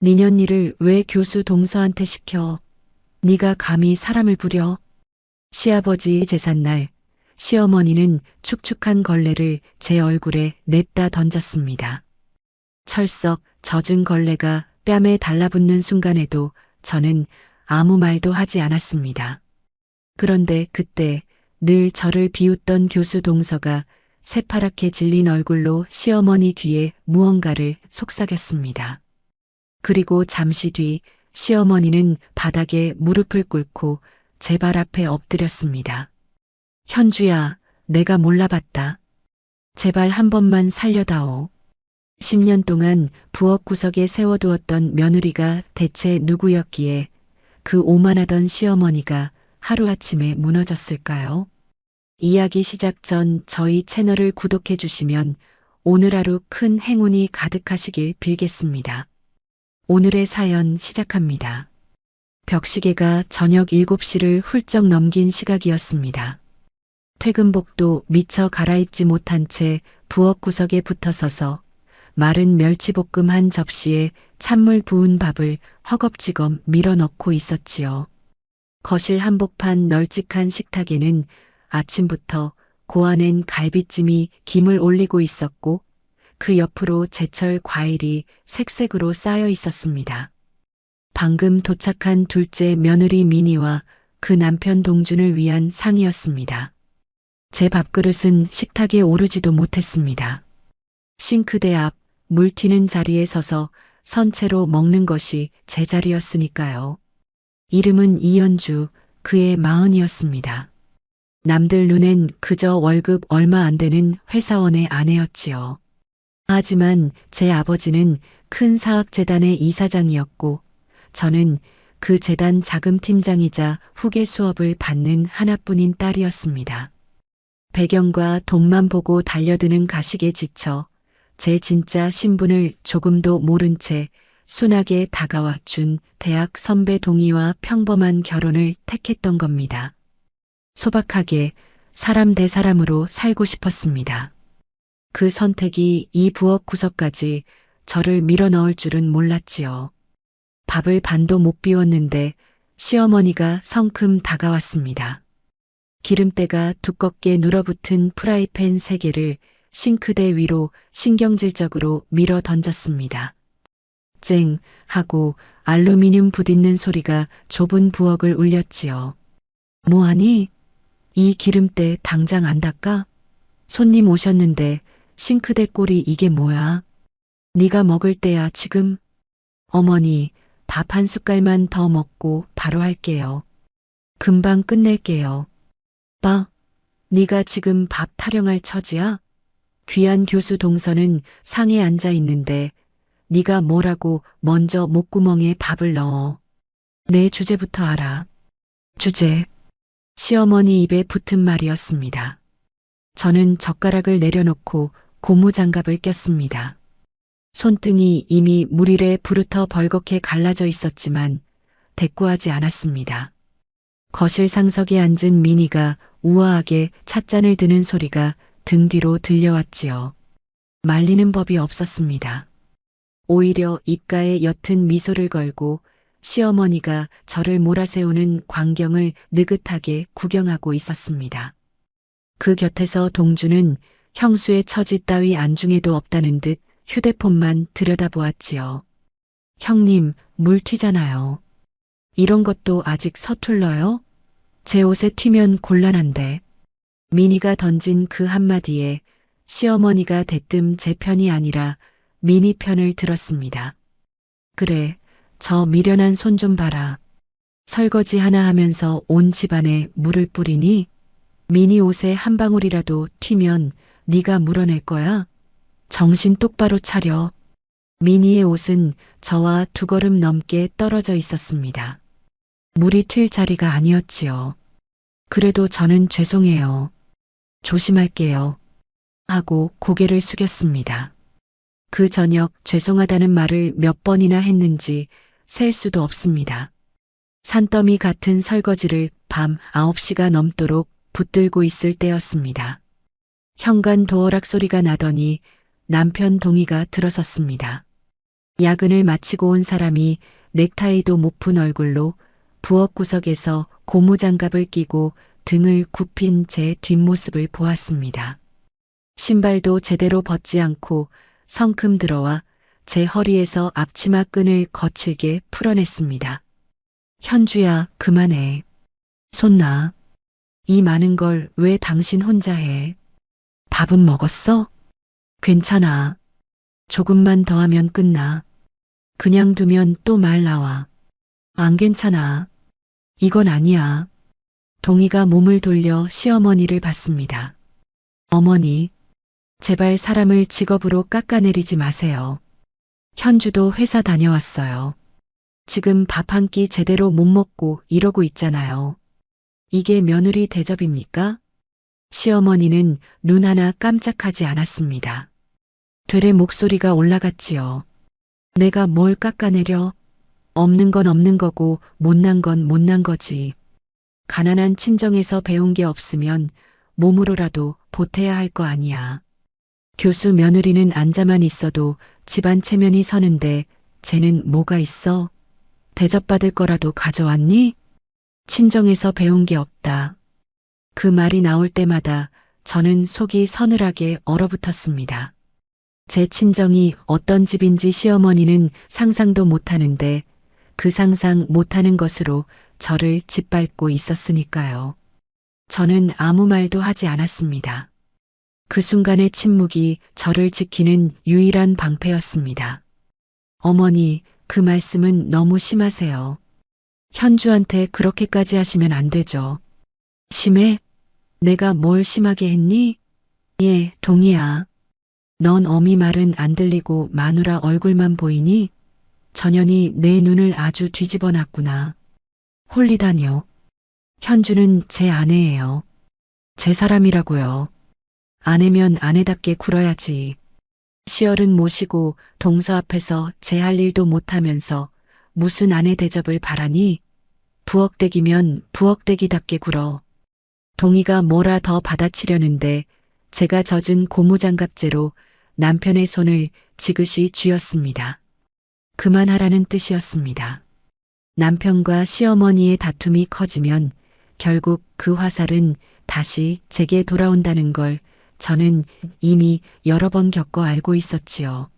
니년 일을 왜 교수 동서한테 시켜? 네가 감히 사람을 부려? 시아버지 제삿날 시어머니는 축축한 걸레를 제 얼굴에 냅다 던졌습니다. 철썩 젖은 걸레가 뺨에 달라붙는 순간에도 저는 아무 말도 하지 않았습니다. 그런데 그때 늘 저를 비웃던 교수 동서가 새파랗게 질린 얼굴로 시어머니 귀에 무언가를 속삭였습니다. 그리고 잠시 뒤 시어머니는 바닥에 무릎을 꿇고 제 발 앞에 엎드렸습니다. 현주야, 내가 몰라봤다. 제발 한 번만 살려다오. 10년 동안 부엌 구석에 세워두었던 며느리가 대체 누구였기에 그 오만하던 시어머니가 하루아침에 무너졌을까요? 이야기 시작 전 저희 채널을 구독해 주시면 오늘 하루 큰 행운이 가득하시길 빌겠습니다. 오늘의 사연 시작합니다. 벽시계가 저녁 7시를 훌쩍 넘긴 시각이었습니다. 퇴근복도 미처 갈아입지 못한 채 부엌 구석에 붙어서서 마른 멸치볶음 한 접시에 찬물 부은 밥을 허겁지겁 밀어넣고 있었지요. 거실 한복판 널찍한 식탁에는 아침부터 고아낸 갈비찜이 김을 올리고 있었고 그 옆으로 제철 과일이 색색으로 쌓여 있었습니다. 방금 도착한 둘째 며느리 미니와 그 남편 동준을 위한 상이었습니다. 제 밥그릇은 식탁에 오르지도 못했습니다. 싱크대 앞 물 튀는 자리에 서서 선체로 먹는 것이 제 자리였으니까요. 이름은 이연주, 그의 마흔이었습니다. 남들 눈엔 그저 월급 얼마 안 되는 회사원의 아내였지요. 하지만 제 아버지는 큰 사학재단의 이사장이었고 저는 그 재단 자금팀장이자 후계 수업을 받는 하나뿐인 딸이었습니다. 배경과 돈만 보고 달려드는 가식에 지쳐 제 진짜 신분을 조금도 모른 채 순하게 다가와 준 대학 선배 동의와 평범한 결혼을 택했던 겁니다. 소박하게 사람 대 사람으로 살고 싶었습니다. 그 선택이 이 부엌 구석까지 저를 밀어넣을 줄은 몰랐지요. 밥을 반도 못 비웠는데 시어머니가 성큼 다가왔습니다. 기름때가 두껍게 눌어붙은 프라이팬 3개를 싱크대 위로 신경질적으로 밀어 던졌습니다. 쨍 하고 알루미늄 부딪는 소리가 좁은 부엌을 울렸지요. 뭐하니? 이 기름때 당장 안 닦아? 손님 오셨는데 싱크대 꼴이 이게 뭐야? 네가 먹을 때야 지금? 어머니, 밥 한 숟갈만 더 먹고 바로 할게요. 금방 끝낼게요. 네가 지금 밥 타령할 처지야? 귀한 교수 동서는 상에 앉아 있는데 네가 뭐라고 먼저 목구멍에 밥을 넣어. 내 주제부터 알아. 주제. 시어머니 입에 붙은 말이었습니다. 저는 젓가락을 내려놓고 고무장갑을 꼈습니다. 손등이 이미 물일에 부르터 벌겋게 갈라져 있었지만 대꾸하지 않았습니다. 거실 상석에 앉은 미니가 우아하게 찻잔을 드는 소리가 등 뒤로 들려왔지요. 말리는 법이 없었습니다. 오히려 입가에 옅은 미소를 걸고 시어머니가 저를 몰아세우는 광경을 느긋하게 구경하고 있었습니다. 그 곁에서 동주는 형수의 처지 따위 안중에도 없다는 듯 휴대폰만 들여다보았지요. 형님, 물 튀잖아요. 이런 것도 아직 서툴러요? 제 옷에 튀면 곤란한데. 미니가 던진 그 한마디에 시어머니가 대뜸 제 편이 아니라 미니 편을 들었습니다. 그래, 저 미련한 손 좀 봐라. 설거지 하나 하면서 온 집안에 물을 뿌리니? 미니 옷에 한 방울이라도 튀면 네가 물어낼 거야? 정신 똑바로 차려. 미니의 옷은 저와 2걸음 넘게 떨어져 있었습니다. 물이 튈 자리가 아니었지요. 그래도 저는 죄송해요. 조심할게요. 하고 고개를 숙였습니다. 그 저녁 죄송하다는 말을 몇 번이나 했는지 셀 수도 없습니다. 산더미 같은 설거지를 밤 9시가 넘도록 붙들고 있을 때였습니다. 현관 도어락 소리가 나더니 남편 동희가 들어섰습니다. 야근을 마치고 온 사람이 넥타이도 못 푼 얼굴로 부엌 구석에서 고무장갑을 끼고 등을 굽힌 제 뒷모습을 보았습니다. 신발도 제대로 벗지 않고 성큼 들어와 제 허리에서 앞치마 끈을 거칠게 풀어냈습니다. 현주야, 그만해. 손 놔. 이 많은 걸 왜 당신 혼자 해? 밥은 먹었어? 괜찮아. 조금만 더 하면 끝나. 그냥 두면 또 말 나와. 안 괜찮아. 이건 아니야. 동희가 몸을 돌려 시어머니를 봤습니다. 어머니, 제발 사람을 직업으로 깎아내리지 마세요. 현주도 회사 다녀왔어요. 지금 밥 한 끼 제대로 못 먹고 이러고 있잖아요. 이게 며느리 대접입니까? 시어머니는 눈 하나 깜짝하지 않았습니다. 되레 목소리가 올라갔지요. 내가 뭘 깎아내려? 없는 건 없는 거고 못난 건 못난 거지. 가난한 친정에서 배운 게 없으면 몸으로라도 보태야 할 거 아니야. 교수 며느리는 앉아만 있어도 집안 체면이 서는데 쟤는 뭐가 있어? 대접받을 거라도 가져왔니? 친정에서 배운 게 없다. 그 말이 나올 때마다 저는 속이 서늘하게 얼어붙었습니다. 제 친정이 어떤 집인지 시어머니는 상상도 못하는데 그 상상 못하는 것으로 저를 짓밟고 있었으니까요. 저는 아무 말도 하지 않았습니다. 그 순간의 침묵이 저를 지키는 유일한 방패였습니다. 어머니, 그 말씀은 너무 심하세요. 현주한테 그렇게까지 하시면 안 되죠. 심해? 내가 뭘 심하게 했니? 예, 동희야. 넌 어미 말은 안 들리고 마누라 얼굴만 보이니? 전현이 내 눈을 아주 뒤집어 놨구나. 홀리다뇨. 현주는 제 아내예요. 제 사람이라고요. 아내면 아내답게 굴어야지. 시어른 모시고 동서 앞에서 제 할 일도 못하면서 무슨 아내 대접을 바라니? 부엌대기면 부엌대기답게 굴어. 동희가 뭐라 더 받아치려는데 제가 젖은 고무장갑째로 남편의 손을 지그시 쥐었습니다. 그만하라는 뜻이었습니다. 남편과 시어머니의 다툼이 커지면 결국 그 화살은 다시 제게 돌아온다는 걸 저는 이미 여러 번 겪어 알고 있었지요.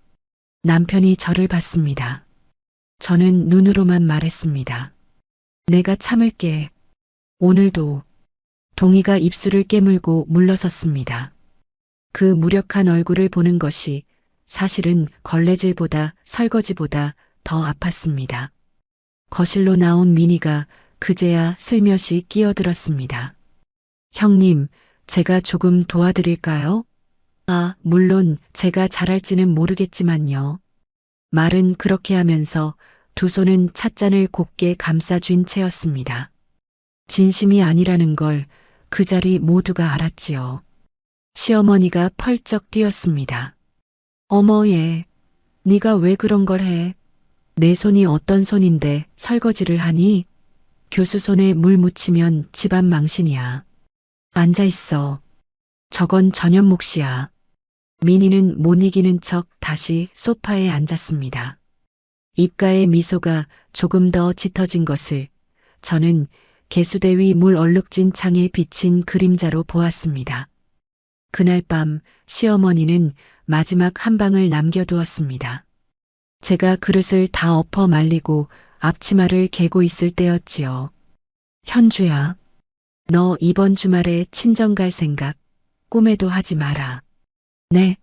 남편이 저를 봤습니다. 저는 눈으로만 말했습니다. 내가 참을게. 오늘도. 동희가 입술을 깨물고 물러섰습니다. 그 무력한 얼굴을 보는 것이 사실은 걸레질보다 설거지보다 더 아팠습니다. 거실로 나온 민희가 그제야 슬며시 끼어들었습니다. 형님, 제가 조금 도와드릴까요? 아, 물론 제가 잘할지는 모르겠지만요. 말은 그렇게 하면서 두 손은 찻잔을 곱게 감싸 쥔 채였습니다. 진심이 아니라는 걸 그 자리 모두가 알았지요. 시어머니가 펄쩍 뛰었습니다. 어머 얘, 네가 왜 그런 걸 해? 내 손이 어떤 손인데 설거지를 하니? 교수 손에 물 묻히면 집안 망신이야. 앉아있어. 저건 전현 몫이야. 민희는 못 이기는 척 다시 소파에 앉았습니다. 입가에 미소가 조금 더 짙어진 것을 저는 개수대 위 물 얼룩진 창에 비친 그림자로 보았습니다. 그날 밤 시어머니는 마지막 한 방을 남겨두었습니다. 제가 그릇을 다 엎어 말리고 앞치마를 개고 있을 때였지요. 현주야, 너 이번 주말에 친정 갈 생각 꿈에도 하지 마라. 네,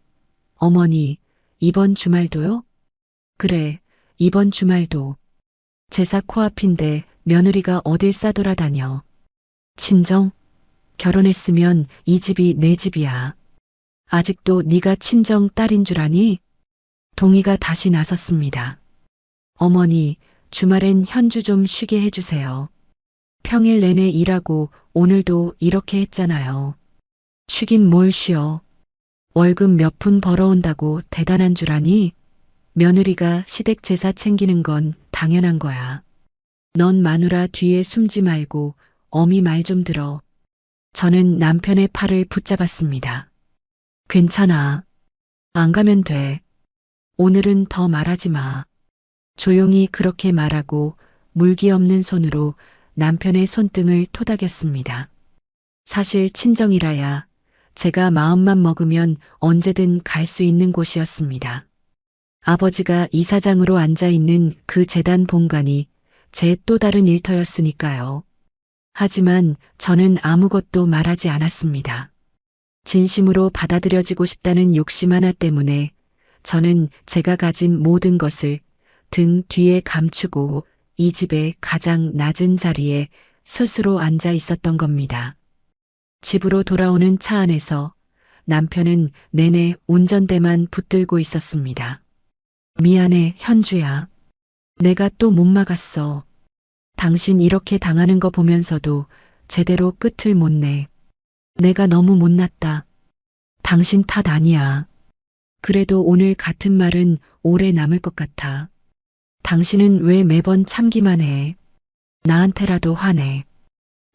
어머니, 이번 주말도요? 그래, 이번 주말도. 제사 코앞인데 며느리가 어딜 싸돌아다녀. 친정? 결혼했으면 이 집이 내 집이야. 아직도 네가 친정 딸인 줄 아니? 동희가 다시 나섰습니다. 어머니, 주말엔 현주 좀 쉬게 해주세요. 평일 내내 일하고 오늘도 이렇게 했잖아요. 쉬긴 뭘 쉬어. 월급 몇 푼 벌어온다고 대단한 줄 아니? 며느리가 시댁 제사 챙기는 건 당연한 거야. 넌 마누라 뒤에 숨지 말고 어미 말 좀 들어. 저는 남편의 팔을 붙잡았습니다. 괜찮아. 안 가면 돼. 오늘은 더 말하지 마. 조용히 그렇게 말하고 물기 없는 손으로 남편의 손등을 토닥였습니다. 사실 친정이라야 제가 마음만 먹으면 언제든 갈 수 있는 곳이었습니다. 아버지가 이사장으로 앉아있는 그 재단 본관이 제 또 다른 일터였으니까요. 하지만 저는 아무것도 말하지 않았습니다. 진심으로 받아들여지고 싶다는 욕심 하나 때문에 저는 제가 가진 모든 것을 등 뒤에 감추고 이 집의 가장 낮은 자리에 스스로 앉아 있었던 겁니다. 집으로 돌아오는 차 안에서 남편은 내내 운전대만 붙들고 있었습니다. 미안해, 현주야. 내가 또 못 막았어. 당신 이렇게 당하는 거 보면서도 제대로 끝을 못 내. 내가 너무 못났다. 당신 탓 아니야. 그래도 오늘 같은 말은 오래 남을 것 같아. 당신은 왜 매번 참기만 해? 나한테라도 화내.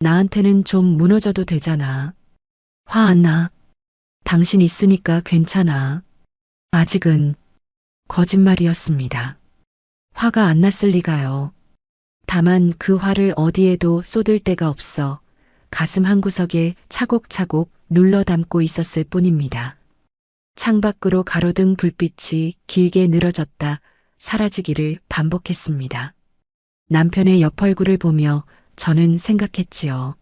나한테는 좀 무너져도 되잖아. 화 안 나. 당신 있으니까 괜찮아. 아직은. 거짓말이었습니다. 화가 안 났을 리가요. 다만 그 화를 어디에도 쏟을 데가 없어 가슴 한구석에 차곡차곡 눌러 담고 있었을 뿐입니다. 창밖으로 가로등 불빛이 길게 늘어졌다 사라지기를 반복했습니다. 남편의 옆 얼굴을 보며 저는 생각했지요.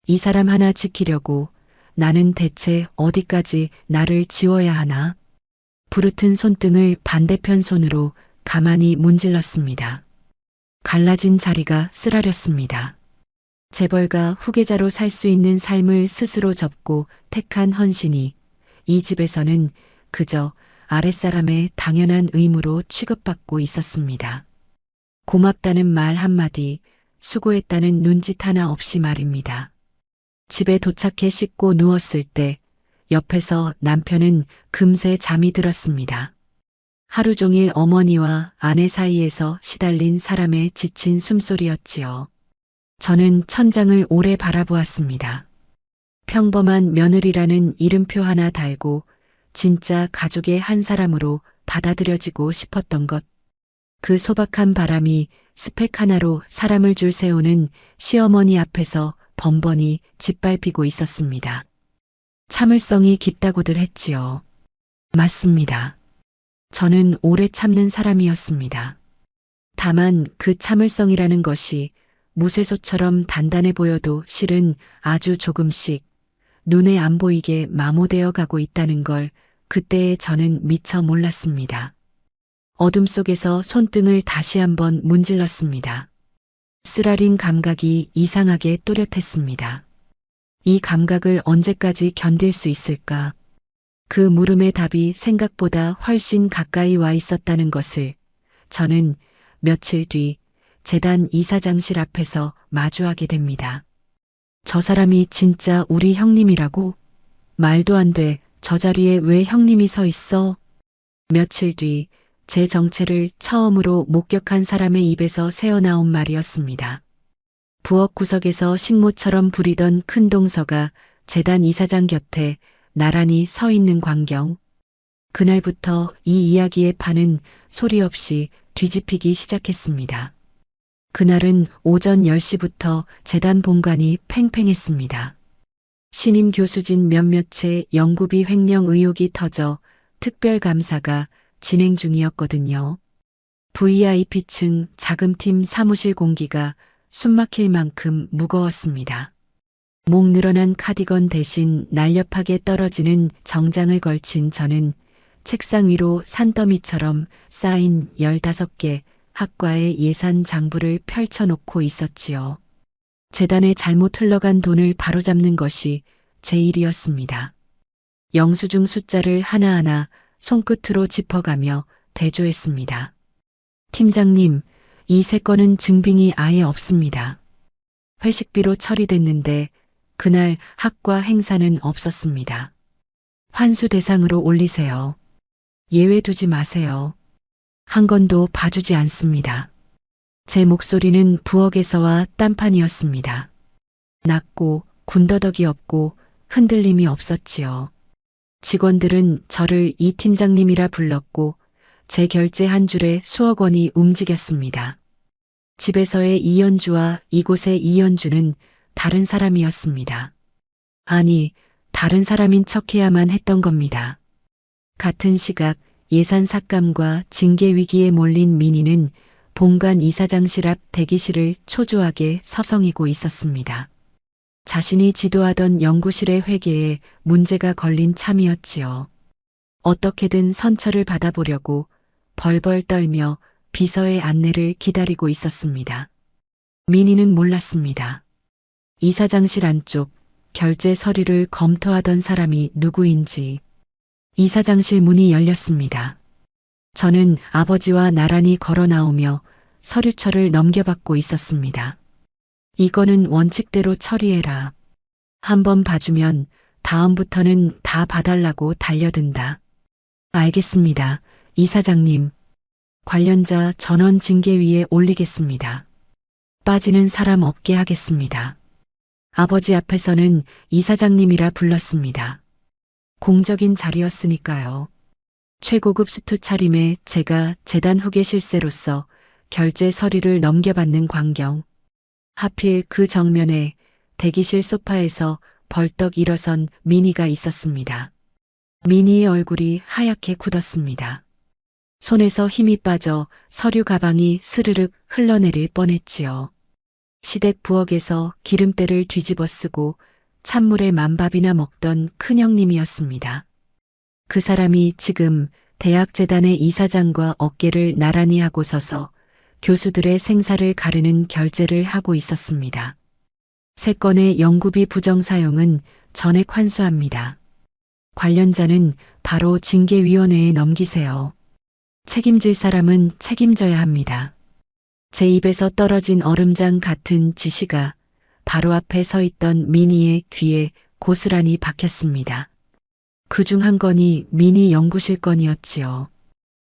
이 사람 하나 지키려고 나는 대체 어디까지 나를 지워야 하나? 부르튼 손등을 반대편 손으로 가만히 문질렀습니다. 갈라진 자리가 쓰라렸습니다. 재벌가 후계자로 살 수 있는 삶을 스스로 접고 택한 헌신이 이 집에서는 그저 아랫사람의 당연한 의무로 취급받고 있었습니다. 고맙다는 말 한마디, 수고했다는 눈짓 하나 없이 말입니다. 집에 도착해 씻고 누웠을 때 옆에서 남편은 금세 잠이 들었습니다. 하루 종일 어머니와 아내 사이에서 시달린 사람의 지친 숨소리였지요. 저는 천장을 오래 바라보았습니다. 평범한 며느리라는 이름표 하나 달고 진짜 가족의 한 사람으로 받아들여지고 싶었던 것. 그 소박한 바람이 스펙 하나로 사람을 줄 세우는 시어머니 앞에서 번번이 짓밟히고 있었습니다. 참을성이 깊다고들 했지요. 맞습니다. 저는 오래 참는 사람이었습니다. 다만 그 참을성이라는 것이 무쇠소처럼 단단해 보여도 실은 아주 조금씩 눈에 안 보이게 마모되어 가고 있다는 걸 그때의 저는 미처 몰랐습니다. 어둠 속에서 손등을 다시 한번 문질렀습니다. 쓰라린 감각이 이상하게 또렷했습니다. 이 감각을 언제까지 견딜 수 있을까? 그 물음의 답이 생각보다 훨씬 가까이 와 있었다는 것을 저는 며칠 뒤 재단 이사장실 앞에서 마주하게 됩니다. 저 사람이 진짜 우리 형님이라고? 말도 안 돼. 저 자리에 왜 형님이 서 있어? 며칠 뒤 제 정체를 처음으로 목격한 사람의 입에서 새어나온 말이었습니다. 부엌 구석에서 식모처럼 부리던 큰 동서가 재단 이사장 곁에 나란히 서 있는 광경. 그날부터 이 이야기의 판은 소리 없이 뒤집히기 시작했습니다. 그날은 오전 10시부터 재단 본관이 팽팽했습니다. 신임 교수진 몇몇의 연구비 횡령 의혹이 터져 특별감사가 진행 중이었거든요. VIP층 자금팀 사무실 공기가 숨막힐 만큼 무거웠습니다. 목 늘어난 카디건 대신 날렵하게 떨어지는 정장을 걸친 저는 책상 위로 산더미처럼 쌓인 15개 학과의 예산 장부를 펼쳐놓고 있었지요. 재단에 잘못 흘러간 돈을 바로잡는 것이 제 일이었습니다. 영수증 숫자를 하나하나 손끝으로 짚어가며 대조했습니다. 팀장님, 이 세 건은 증빙이 아예 없습니다. 회식비로 처리됐는데 그날 학과 행사는 없었습니다. 환수 대상으로 올리세요. 예외 두지 마세요. 한 건도 봐주지 않습니다. 제 목소리는 부엌에서와 딴판이었습니다. 낮고 군더더기 없고 흔들림이 없었지요. 직원들은 저를 이 팀장님이라 불렀고 제 결제 한 줄에 수억 원이 움직였습니다. 집에서의 이연주와 이곳의 이연주는 다른 사람이었습니다. 아니, 다른 사람인 척해야만 했던 겁니다. 같은 시각 예산 삭감과 징계 위기에 몰린 민희는 본관 이사장실 앞 대기실을 초조하게 서성이고 있었습니다. 자신이 지도하던 연구실의 회계에 문제가 걸린 참이었지요. 어떻게든 선처를 받아보려고 벌벌 떨며 비서의 안내를 기다리고 있었습니다. 민희는 몰랐습니다. 이사장실 안쪽 결제 서류를 검토하던 사람이 누구인지. 이사장실 문이 열렸습니다. 저는 아버지와 나란히 걸어 나오며 서류철을 넘겨받고 있었습니다. 이거는 원칙대로 처리해라. 한번 봐주면 다음부터는 다 봐달라고 달려든다. 알겠습니다. 이사장님. 관련자 전원 징계위에 올리겠습니다. 빠지는 사람 없게 하겠습니다. 아버지 앞에서는 이사장님이라 불렀습니다. 공적인 자리였으니까요. 최고급 수투 차림에 제가 재단 후계 실세로서 결제 서류를 넘겨받는 광경. 하필 그 정면에 대기실 소파에서 벌떡 일어선 민희가 있었습니다. 민희의 얼굴이 하얗게 굳었습니다. 손에서 힘이 빠져 서류 가방이 스르륵 흘러내릴 뻔했지요. 시댁 부엌에서 기름때를 뒤집어 쓰고 찬물에 만밥이나 먹던 큰형님이었습니다. 그 사람이 지금 대학재단의 이사장과 어깨를 나란히 하고 서서 교수들의 생사를 가르는 결제를 하고 있었습니다. 3건의 연구비 부정 사용은 전액 환수합니다. 관련자는 바로 징계위원회에 넘기세요. 책임질 사람은 책임져야 합니다. 제 입에서 떨어진 얼음장 같은 지시가 바로 앞에 서 있던 민희의 귀에 고스란히 박혔습니다. 그중 한 건이 민희 연구실 건이었지요.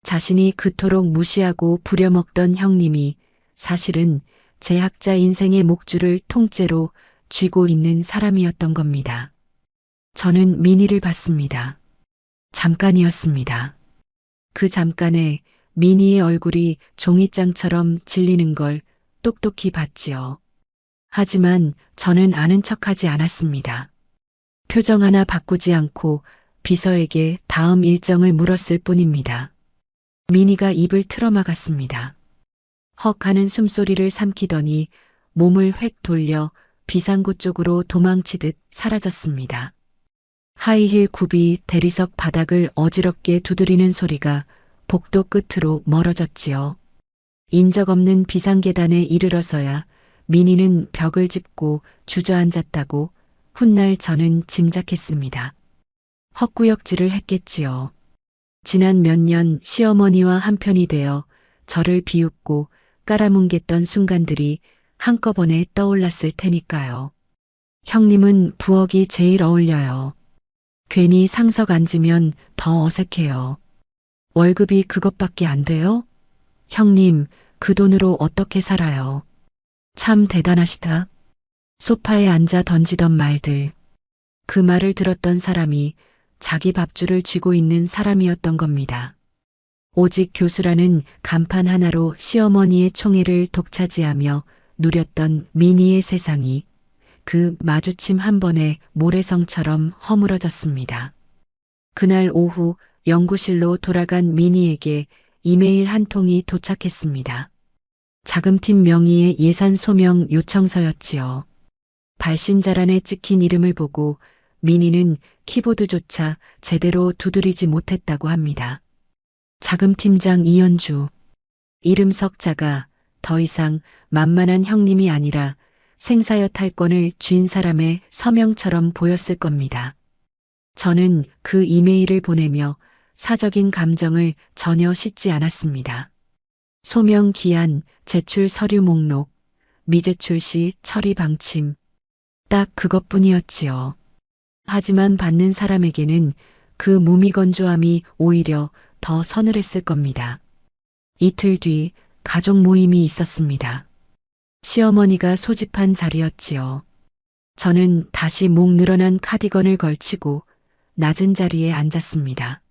자신이 그토록 무시하고 부려먹던 형님이 사실은 제 학자 인생의 목줄을 통째로 쥐고 있는 사람이었던 겁니다. 저는 민희를 봤습니다. 잠깐이었습니다. 그 잠깐에 민희의 얼굴이 종이장처럼 질리는 걸 똑똑히 봤지요. 하지만 저는 아는 척하지 않았습니다. 표정 하나 바꾸지 않고 비서에게 다음 일정을 물었을 뿐입니다. 민희가 입을 틀어막았습니다. 헉 하는 숨소리를 삼키더니 몸을 획 돌려 비상구 쪽으로 도망치듯 사라졌습니다. 하이힐 굽이 대리석 바닥을 어지럽게 두드리는 소리가 복도 끝으로 멀어졌지요. 인적 없는 비상계단에 이르러서야 민희는 벽을 짚고 주저앉았다고 훗날 저는 짐작했습니다. 헛구역질을 했겠지요. 지난 몇 년 시어머니와 한편이 되어 저를 비웃고 깔아뭉갰던 순간들이 한꺼번에 떠올랐을 테니까요. 형님은 부엌이 제일 어울려요. 괜히 상석 앉으면 더 어색해요. 월급이 그것밖에 안 돼요? 형님, 그 돈으로 어떻게 살아요? 참 대단하시다. 소파에 앉아 던지던 말들. 그 말을 들었던 사람이 자기 밥줄을 쥐고 있는 사람이었던 겁니다. 오직 교수라는 간판 하나로 시어머니의 총애를 독차지하며 누렸던 민희의 세상이 그 마주침 한 번에 모래성처럼 허물어졌습니다. 그날 오후 연구실로 돌아간 민희에게 이메일 한 통이 도착했습니다. 자금팀 명의의 예산 소명 요청서였지요. 발신자란에 찍힌 이름을 보고 민희는 키보드조차 제대로 두드리지 못했다고 합니다. 자금팀장 이연주. 이름 석자가 더 이상 만만한 형님이 아니라 생사여 탈권을 쥔 사람의 서명처럼 보였을 겁니다. 저는 그 이메일을 보내며 사적인 감정을 전혀 싣지 않았습니다. 소명 기한, 제출 서류 목록, 미제출 시 처리 방침. 딱 그것뿐이었지요. 하지만 받는 사람에게는 그 무미건조함이 오히려 더 서늘했을 겁니다. 이틀 뒤 가족 모임이 있었습니다. 시어머니가 소집한 자리였지요. 저는 다시 목 늘어난 카디건을 걸치고 낮은 자리에 앉았습니다.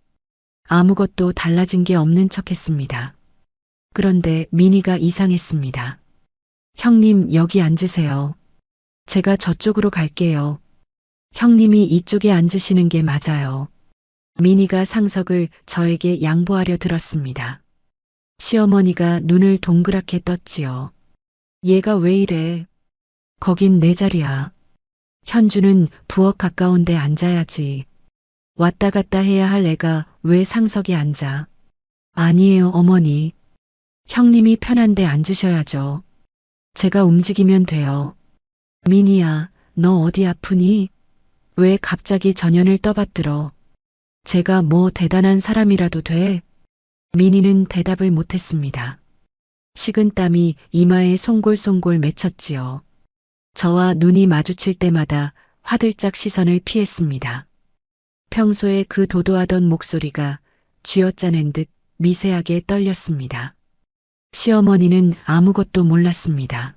아무것도 달라진 게 없는 척했습니다. 그런데 민희가 이상했습니다. 형님, 여기 앉으세요. 제가 저쪽으로 갈게요. 형님이 이쪽에 앉으시는 게 맞아요. 민희가 상석을 저에게 양보하려 들었습니다. 시어머니가 눈을 동그랗게 떴지요. 얘가 왜 이래? 거긴 내 자리야. 현주는 부엌 가까운 데 앉아야지. 왔다 갔다 해야 할 애가 왜 상석에 앉아? 아니에요, 어머니. 형님이 편한 데 앉으셔야죠. 제가 움직이면 돼요. 민희야, 너 어디 아프니? 왜 갑자기 전연을 떠받들어? 제가 뭐 대단한 사람이라도 돼? 민희는 대답을 못했습니다. 식은땀이 이마에 송골송골 맺혔지요. 저와 눈이 마주칠 때마다 화들짝 시선을 피했습니다. 평소에 그 도도하던 목소리가 쥐어짜낸 듯 미세하게 떨렸습니다. 시어머니는 아무것도 몰랐습니다.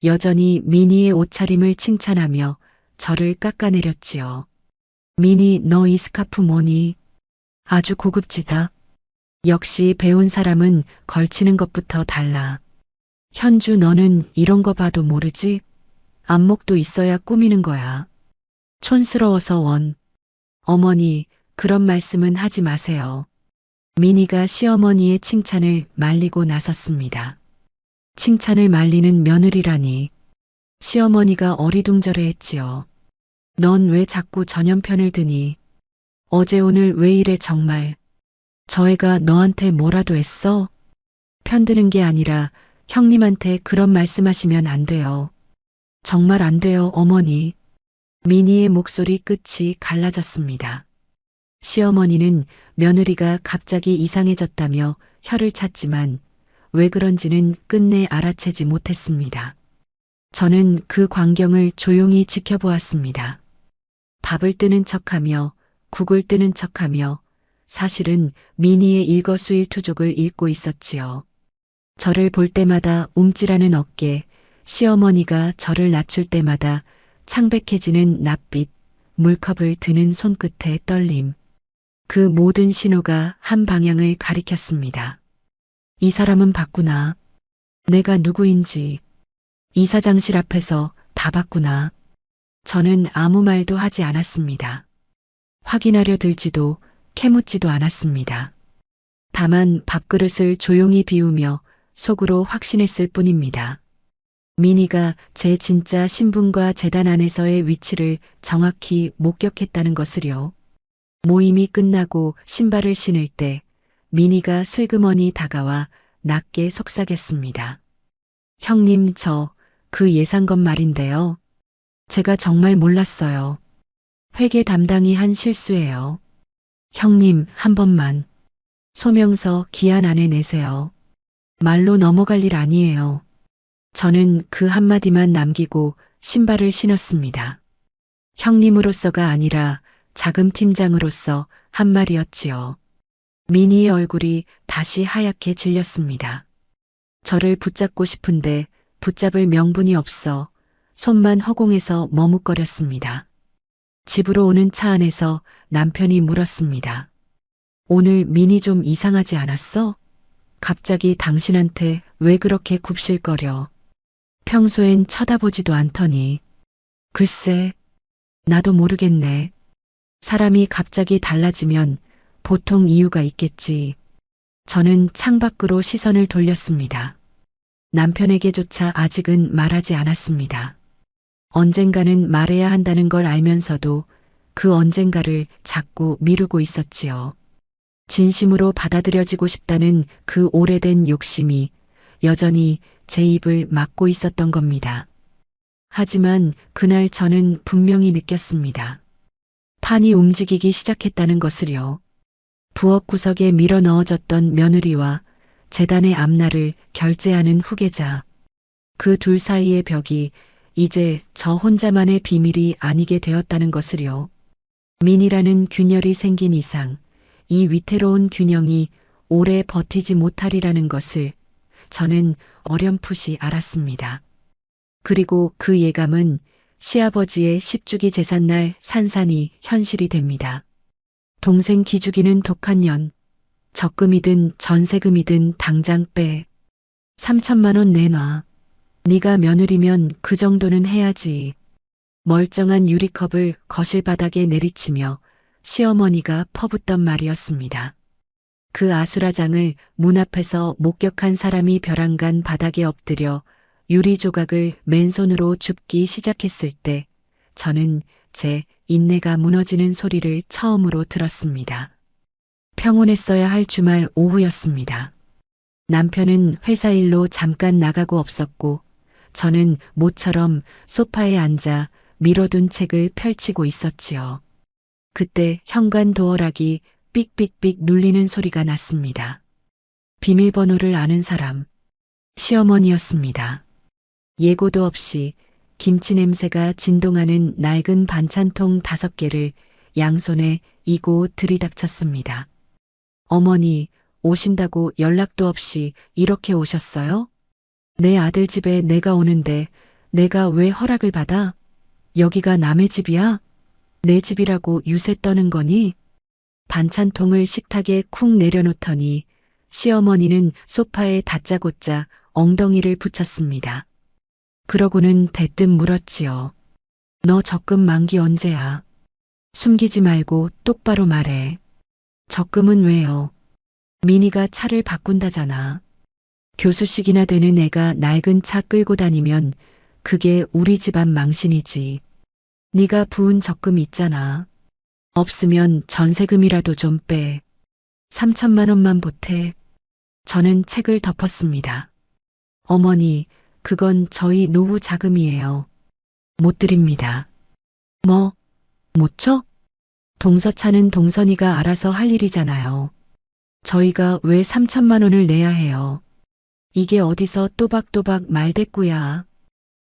여전히 민희의 옷차림을 칭찬하며 저를 깎아내렸지요. 민희, 너 이 스카프 뭐니? 아주 고급지다. 역시 배운 사람은 걸치는 것부터 달라. 현주, 너는 이런 거 봐도 모르지? 안목도 있어야 꾸미는 거야. 촌스러워서 원. 어머니, 그런 말씀은 하지 마세요. 민희가 시어머니의 칭찬을 말리고 나섰습니다. 칭찬을 말리는 며느리라니. 시어머니가 어리둥절해했지요. 넌 왜 자꾸 전연편을 드니? 어제 오늘 왜 이래 정말. 저 애가 너한테 뭐라도 했어? 편드는 게 아니라 형님한테 그런 말씀하시면 안 돼요. 정말 안 돼요, 어머니. 민희의 목소리 끝이 갈라졌습니다. 시어머니는 며느리가 갑자기 이상해졌다며 혀를 찼지만 왜 그런지는 끝내 알아채지 못했습니다. 저는 그 광경을 조용히 지켜보았습니다. 밥을 뜨는 척하며 국을 뜨는 척하며 사실은 민희의 일거수일투족을 읽고 있었지요. 저를 볼 때마다 움찔하는 어깨, 시어머니가 저를 낮출 때마다 창백해지는 낯빛, 물컵을 드는 손끝의 떨림. 그 모든 신호가 한 방향을 가리켰습니다. 이 사람은 봤구나. 내가 누구인지. 이사장실 앞에서 다 봤구나. 저는 아무 말도 하지 않았습니다. 확인하려 들지도 캐묻지도 않았습니다. 다만 밥그릇을 조용히 비우며 속으로 확신했을 뿐입니다. 민희가 제 진짜 신분과 재단 안에서의 위치를 정확히 목격했다는 것을요. 모임이 끝나고 신발을 신을 때 민희가 슬그머니 다가와 낮게 속삭였습니다. 형님, 저 그 예상건 말인데요. 제가 정말 몰랐어요. 회계 담당이 한 실수예요. 형님, 한 번만. 소명서 기한 안에 내세요. 말로 넘어갈 일 아니에요. 저는 그 한마디만 남기고 신발을 신었습니다. 형님으로서가 아니라 자금 팀장으로서 한 말이었지요. 민희의 얼굴이 다시 하얗게 질렸습니다. 저를 붙잡고 싶은데 붙잡을 명분이 없어 손만 허공에서 머뭇거렸습니다. 집으로 오는 차 안에서 남편이 물었습니다. 오늘 민희 좀 이상하지 않았어? 갑자기 당신한테 왜 그렇게 굽실거려? 평소엔 쳐다보지도 않더니. 글쎄, 나도 모르겠네. 사람이 갑자기 달라지면 보통 이유가 있겠지. 저는 창밖으로 시선을 돌렸습니다. 남편에게조차 아직은 말하지 않았습니다. 언젠가는 말해야 한다는 걸 알면서도 그 언젠가를 자꾸 미루고 있었지요. 진심으로 받아들여지고 싶다는 그 오래된 욕심이 여전히 제 입을 막고 있었던 겁니다. 하지만 그날 저는 분명히 느꼈습니다. 판이 움직이기 시작했다는 것을요. 부엌 구석에 밀어 넣어졌던 며느리와 재단의 앞날을 결제하는 후계자. 그 둘 사이의 벽이 이제 저 혼자만의 비밀이 아니게 되었다는 것을요. 민이라는 균열이 생긴 이상 이 위태로운 균형이 오래 버티지 못하리라는 것을 저는 어렴풋이 알았습니다. 그리고 그 예감은 시아버지의 10주기 제삿날 산산이 현실이 됩니다. 동생 기죽이는 독한 년. 적금이든 전세금이든 당장 빼. 3천만 원 내놔. 네가 며느리면 그 정도는 해야지. 멀쩡한 유리컵을 거실 바닥에 내리치며 시어머니가 퍼붓던 말이었습니다. 그 아수라장을 문 앞에서 목격한 사람이 벼랑간 바닥에 엎드려 유리 조각을 맨손으로 줍기 시작했을 때 저는 제 인내가 무너지는 소리를 처음으로 들었습니다. 평온했어야 할 주말 오후였습니다. 남편은 회사 일로 잠깐 나가고 없었고 저는 모처럼 소파에 앉아 밀어둔 책을 펼치고 있었지요. 그때 현관 도어락이 삑삑삑 눌리는 소리가 났습니다. 비밀번호를 아는 사람, 시어머니였습니다. 예고도 없이 김치 냄새가 진동하는 낡은 반찬통 5개를 양손에 이고 들이닥쳤습니다. 어머니, 오신다고 연락도 없이 이렇게 오셨어요? 내 아들 집에 내가 오는데 내가 왜 허락을 받아? 여기가 남의 집이야? 내 집이라고 유세 떠는 거니? 반찬통을 식탁에 쿵 내려놓더니 시어머니는 소파에 다짜고짜 엉덩이를 붙였습니다. 그러고는 대뜸 물었지요. 너 적금 만기 언제야? 숨기지 말고 똑바로 말해. 적금은 왜요? 민희가 차를 바꾼다잖아. 교수식이나 되는 애가 낡은 차 끌고 다니면 그게 우리 집안 망신이지. 네가 부은 적금 있잖아. 없으면 전세금이라도 좀 빼. 3천만 원만 보태. 저는 책을 덮었습니다. 어머니, 그건 저희 노후 자금이에요. 못 드립니다. 뭐? 못 쳐? 동서차는 동선이가 알아서 할 일이잖아요. 저희가 왜 3천만 원을 내야 해요? 이게 어디서 또박또박 말대꾸야.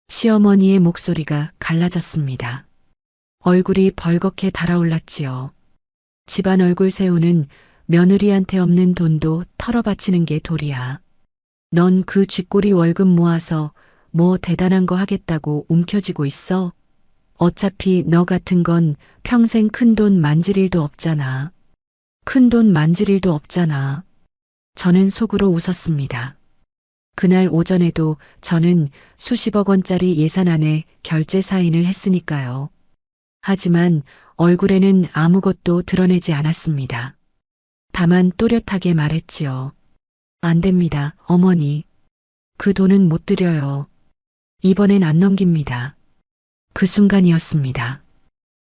시어머니의 목소리가 갈라졌습니다. 얼굴이 벌겋게 달아올랐지요. 집안 얼굴 세우는 며느리한테 없는 돈도 털어바치는 게 도리야. 넌 그 쥐꼬리 월급 모아서 뭐 대단한 거 하겠다고 움켜쥐고 있어? 어차피 너 같은 건 평생 큰돈 만질 일도 없잖아. 큰돈 만질 일도 없잖아. 저는 속으로 웃었습니다. 그날 오전에도 저는 수십억 원짜리 예산안에 결제 사인을 했으니까요. 하지만 얼굴에는 아무것도 드러내지 않았습니다. 다만 또렷하게 말했지요. 안 됩니다, 어머니. 그 돈은 못 드려요. 이번엔 안 넘깁니다. 그 순간이었습니다.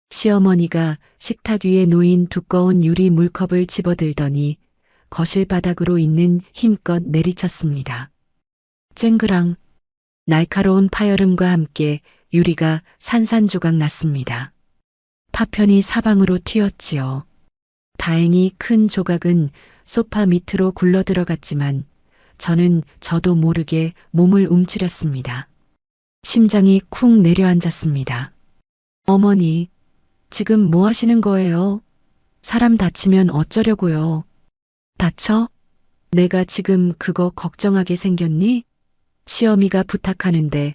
시어머니가 식탁 위에 놓인 두꺼운 유리 물컵을 집어들더니 거실 바닥으로 있는 힘껏 내리쳤습니다. 쨍그랑 날카로운 파열음과 함께 유리가 산산조각 났습니다. 파편이 사방으로 튀었지요. 다행히 큰 조각은 소파 밑으로 굴러 들어갔지만 저는 저도 모르게 몸을 움츠렸습니다. 심장이 쿵 내려앉았습니다. 어머니, 지금 뭐 하시는 거예요? 사람 다치면 어쩌려고요? 다쳐? 내가 지금 그거 걱정하게 생겼니? 시어미가 부탁하는데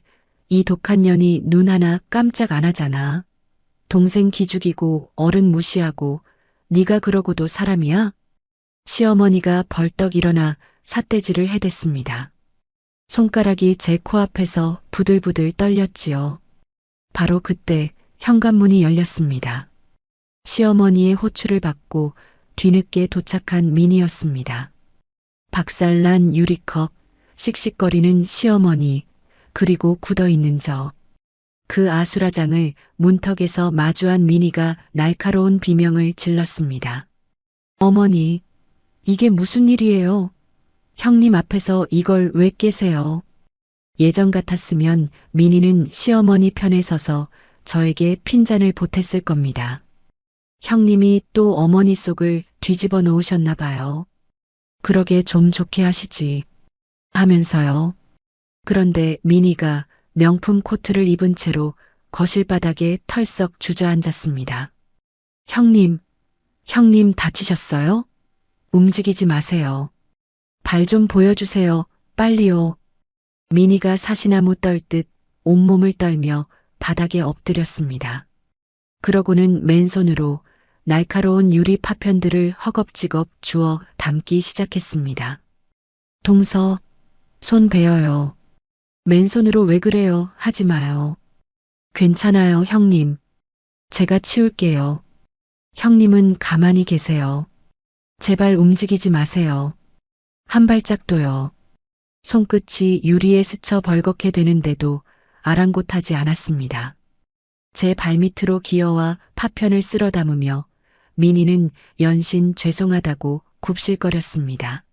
이 독한 년이 눈 하나 깜짝 안 하잖아. 동생 기죽이고 어른 무시하고 네가 그러고도 사람이야? 시어머니가 벌떡 일어나 삿대질을 해댔습니다. 손가락이 제 코앞에서 부들부들 떨렸지요. 바로 그때 현관문이 열렸습니다. 시어머니의 호출을 받고 뒤늦게 도착한 민희였습니다. 박살난 유리컵, 씩씩거리는 시어머니, 그리고 굳어있는 저. 그 아수라장을 문턱에서 마주한 민희가 날카로운 비명을 질렀습니다. 어머니, 이게 무슨 일이에요? 형님 앞에서 이걸 왜 깨세요? 예전 같았으면 민희는 시어머니 편에 서서 저에게 핀잔을 보탰을 겁니다. 형님이 또 어머니 속을 뒤집어 놓으셨나 봐요. 그러게 좀 좋게 하시지. 하면서요. 그런데 민희가 명품 코트를 입은 채로 거실 바닥에 털썩 주저앉았습니다. 형님 다치셨어요? 움직이지 마세요. 발 좀 보여주세요. 빨리요. 민희가 사시나무 떨듯 온몸을 떨며 바닥에 엎드렸습니다. 그러고는 맨손으로 날카로운 유리 파편들을 허겁지겁 주워 담기 시작했습니다. 동서, 손 베어요. 맨손으로 왜 그래요? 하지 마요. 괜찮아요, 형님. 제가 치울게요. 형님은 가만히 계세요. 제발 움직이지 마세요. 한 발짝도요. 손끝이 유리에 스쳐 벌겋게 되는데도 아랑곳하지 않았습니다. 제 발밑으로 기어와 파편을 쓸어 담으며 민희는 연신 죄송하다고 굽실거렸습니다.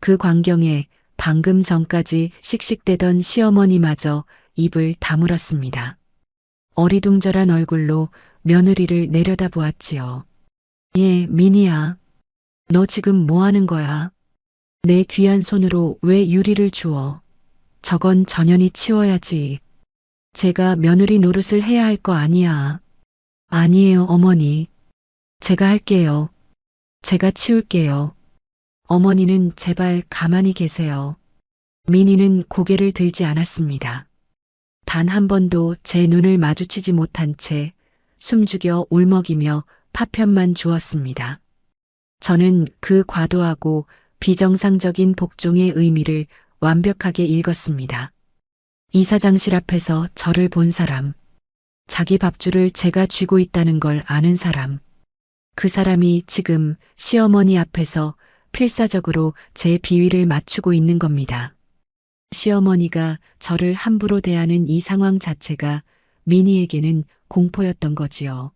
그 광경에 방금 전까지 씩씩대던 시어머니마저 입을 다물었습니다. 어리둥절한 얼굴로 며느리를 내려다보았지요. 예, 민희야. 너 지금 뭐 하는 거야? 내 귀한 손으로 왜 유리를 주워? 저건 전연히 치워야지. 제가 며느리 노릇을 해야 할 거 아니야. 아니에요, 어머니. 제가 할게요. 제가 치울게요. 어머니는 제발 가만히 계세요. 민희는 고개를 들지 않았습니다. 단 한 번도 제 눈을 마주치지 못한 채 숨죽여 울먹이며 파편만 주었습니다. 저는 그 과도하고 비정상적인 복종의 의미를 완벽하게 읽었습니다. 이사장실 앞에서 저를 본 사람, 자기 밥줄을 제가 쥐고 있다는 걸 아는 사람, 그 사람이 지금 시어머니 앞에서 필사적으로 제 비위를 맞추고 있는 겁니다. 시어머니가 저를 함부로 대하는 이 상황 자체가 민희에게는 공포였던 거지요.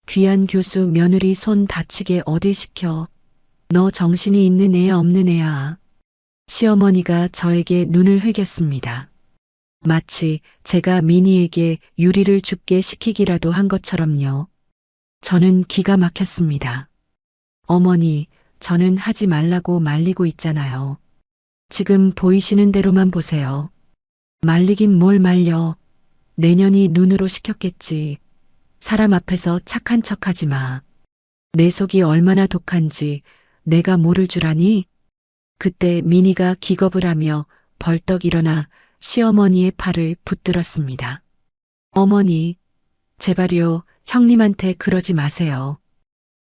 귀한 교수 며느리 손 다치게 어딜 시켜. 너 정신이 있는 애야 없는 애야. 시어머니가 저에게 눈을 흘겼습니다. 마치 제가 민희에게 유리를 줍게 시키기라도 한 것처럼요. 저는 기가 막혔습니다. 어머니, 저는 하지 말라고 말리고 있잖아요. 지금 보이시는 대로만 보세요. 말리긴 뭘 말려. 내년이 눈으로 시켰겠지. 사람 앞에서 착한 척하지 마. 내 속이 얼마나 독한지 내가 모를 줄 아니? 그때 민희가 기겁을 하며 벌떡 일어나 시어머니의 팔을 붙들었습니다. 어머니, 제발요, 형님한테 그러지 마세요.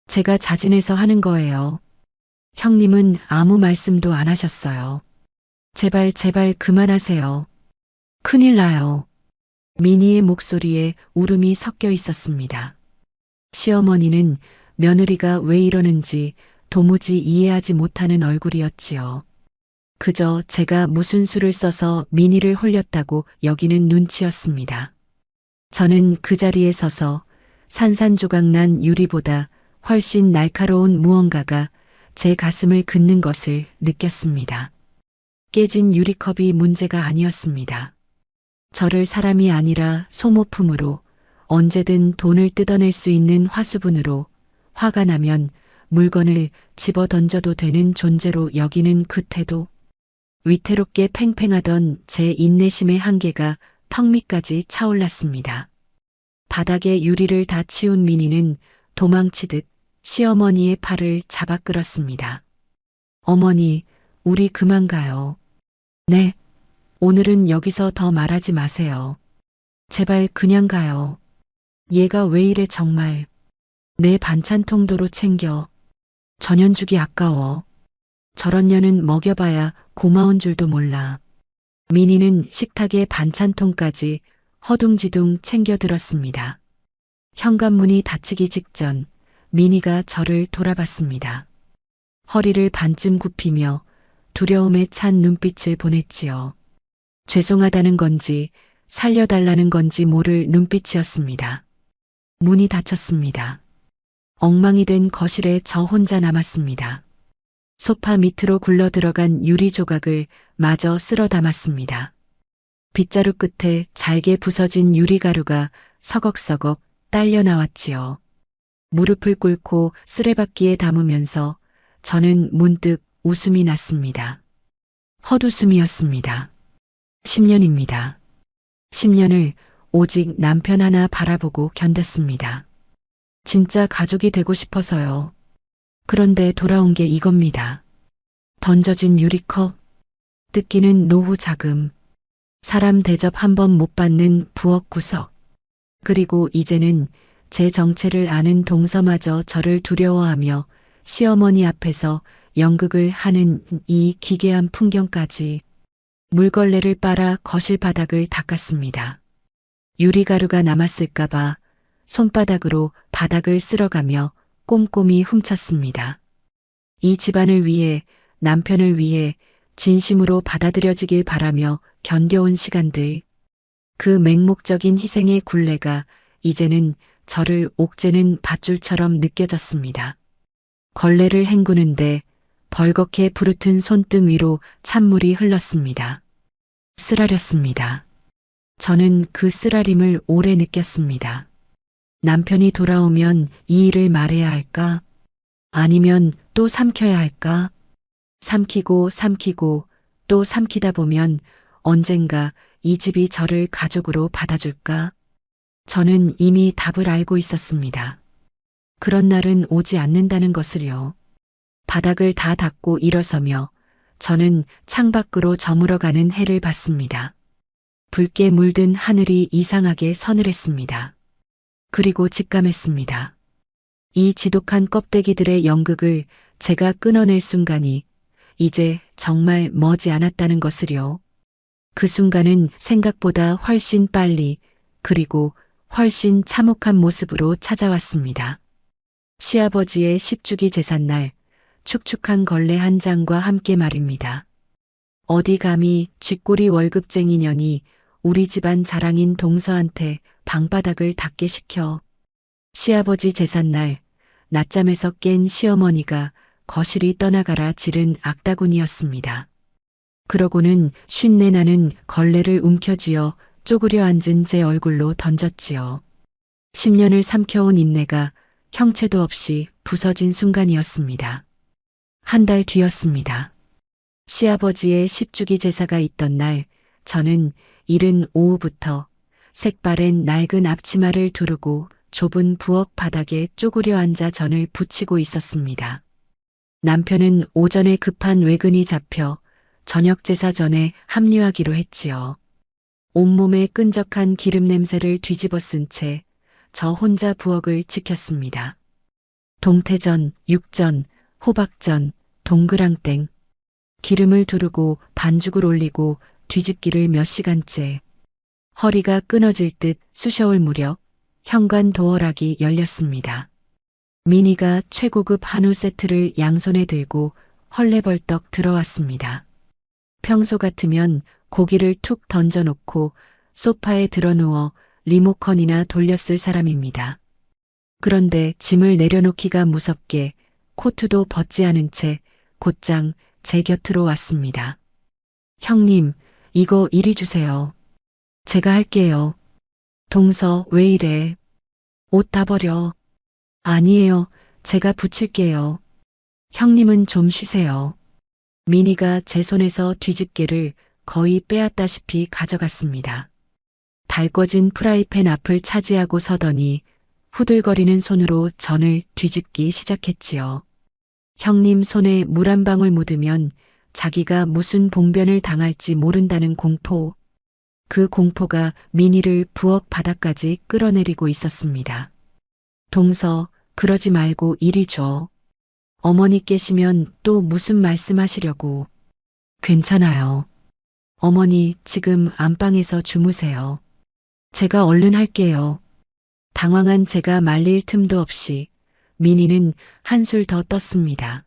제가 자진해서 하는 거예요. 형님은 아무 말씀도 안 하셨어요. 제발 제발 그만하세요. 큰일 나요. 민희의 목소리에 울음이 섞여 있었습니다. 시어머니는 며느리가 왜 이러는지 도무지 이해하지 못하는 얼굴이었지요. 그저 제가 무슨 수를 써서 민희를 홀렸다고 여기는 눈치였습니다. 저는 그 자리에 서서 산산조각난 유리보다 훨씬 날카로운 무언가가 제 가슴을 긋는 것을 느꼈습니다. 깨진 유리컵이 문제가 아니었습니다. 저를 사람이 아니라 소모품으로 언제든 돈을 뜯어낼 수 있는 화수분으로 화가 나면 물건을 집어 던져도 되는 존재로 여기는 그 태도. 위태롭게 팽팽하던 제 인내심의 한계가 턱 밑까지 차올랐습니다. 바닥에 유리를 다 치운 민희는 도망치듯 시어머니의 팔을 잡아 끌었습니다. 어머니, 우리 그만 가요. 네, 오늘은 여기서 더 말하지 마세요. 제발 그냥 가요. 얘가 왜 이래 정말. 내 반찬통도로 챙겨. 전현죽이 아까워. 저런 년은 먹여봐야 고마운 줄도 몰라. 민희는 식탁에 반찬통까지 허둥지둥 챙겨 들었습니다. 현관문이 닫히기 직전 민희가 저를 돌아봤습니다. 허리를 반쯤 굽히며 두려움에 찬 눈빛을 보냈지요. 죄송하다는 건지 살려달라는 건지 모를 눈빛이었습니다. 문이 닫혔습니다. 엉망이 된 거실에 저 혼자 남았습니다. 소파 밑으로 굴러 들어간 유리 조각을 마저 쓸어 담았습니다. 빗자루 끝에 잘게 부서진 유리가루가 서걱서걱 딸려 나왔지요. 무릎을 꿇고 쓰레받기에 담으면서 저는 문득 웃음이 났습니다. 헛웃음이었습니다. 10년입니다. 10년을 오직 남편 하나 바라보고 견뎠습니다. 진짜 가족이 되고 싶어서요. 그런데 돌아온 게 이겁니다. 던져진 유리컵, 뜯기는 노후 자금, 사람 대접 한 번 못 받는 부엌 구석, 그리고 이제는 제 정체를 아는 동서마저 저를 두려워하며 시어머니 앞에서 연극을 하는 이 기괴한 풍경까지 물걸레를 빨아 거실 바닥을 닦았습니다. 유리가루가 남았을까봐 손바닥으로 바닥을 쓸어가며 꼼꼼히 훔쳤습니다. 이 집안을 위해, 남편을 위해 진심으로 받아들여지길 바라며 견뎌온 시간들, 그 맹목적인 희생의 굴레가 이제는 저를 옥죄는 밧줄처럼 느껴졌습니다. 걸레를 헹구는데 벌겋게 부르튼 손등 위로 찬물이 흘렀습니다. 쓰라렸습니다. 저는 그 쓰라림을 오래 느꼈습니다. 남편이 돌아오면 이 일을 말해야 할까? 아니면 또 삼켜야 할까? 삼키고 또 삼키다 보면 언젠가 이 집이 저를 가족으로 받아줄까? 저는 이미 답을 알고 있었습니다. 그런 날은 오지 않는다는 것을요. 바닥을 다 닦고 일어서며 저는 창밖으로 저물어가는 해를 봤습니다. 붉게 물든 하늘이 이상하게 서늘했습니다. 그리고 직감했습니다. 이 지독한 껍데기들의 연극을 제가 끊어낼 순간이 이제 정말 머지 않았다는 것을요. 그 순간은 생각보다 훨씬 빨리 그리고 훨씬 참혹한 모습으로 찾아왔습니다. 시아버지의 10주기 제삿날 축축한 걸레 한 장과 함께 말입니다. 어디 감히 쥐꼬리 월급쟁이 년이 우리 집안 자랑인 동서한테 방바닥을 닦게 시켜. 시아버지 제삿날 낮잠에서 깬 시어머니가 거실이 떠나가라 지른 악다군이었습니다. 그러고는 쉰내 나는 걸레를 움켜쥐어 쪼그려 앉은 제 얼굴로 던졌지요. 10년을 삼켜온 인내가 형체도 없이 부서진 순간이었습니다. 한 달 뒤였습니다. 시아버지의 10주기 제사가 있던 날 저는 이른 오후부터 색바랜 낡은 앞치마를 두르고 좁은 부엌 바닥에 쪼그려 앉아 전을 부치고 있었습니다. 남편은 오전에 급한 외근이 잡혀 저녁 제사 전에 합류하기로 했지요. 온몸에 끈적한 기름 냄새를 뒤집어 쓴 채 저 혼자 부엌을 지켰습니다. 동태전, 육전, 호박전, 동그랑땡, 기름을 두르고 반죽을 올리고 뒤집기를 몇 시간째. 허리가 끊어질 듯 쑤셔올 무렵 현관 도어락이 열렸습니다. 미니가 최고급 한우 세트를 양손에 들고 헐레벌떡 들어왔습니다. 평소 같으면 고기를 툭 던져놓고 소파에 드러누워 리모컨이나 돌렸을 사람입니다. 그런데 짐을 내려놓기가 무섭게 코트도 벗지 않은 채 곧장 제 곁으로 왔습니다. 형님, 이거 이리 주세요. 제가 할게요. 동서, 왜 이래? 옷 다 버려. 아니에요. 제가 붙일게요. 형님은 좀 쉬세요. 미니가 제 손에서 뒤집개를 거의 빼앗다시피 가져갔습니다. 달궈진 프라이팬 앞을 차지하고 서더니 후들거리는 손으로 전을 뒤집기 시작했지요. 형님 손에 물 한 방울 묻으면 자기가 무슨 봉변을 당할지 모른다는 공포. 그 공포가 미니를 부엌 바닥까지 끌어내리고 있었습니다. 동서, 그러지 말고 이리 줘. 어머니 계시면 또 무슨 말씀하시려고. 괜찮아요. 어머니 지금 안방에서 주무세요. 제가 얼른 할게요. 당황한 제가 말릴 틈도 없이 미니는 한술 더 떴습니다.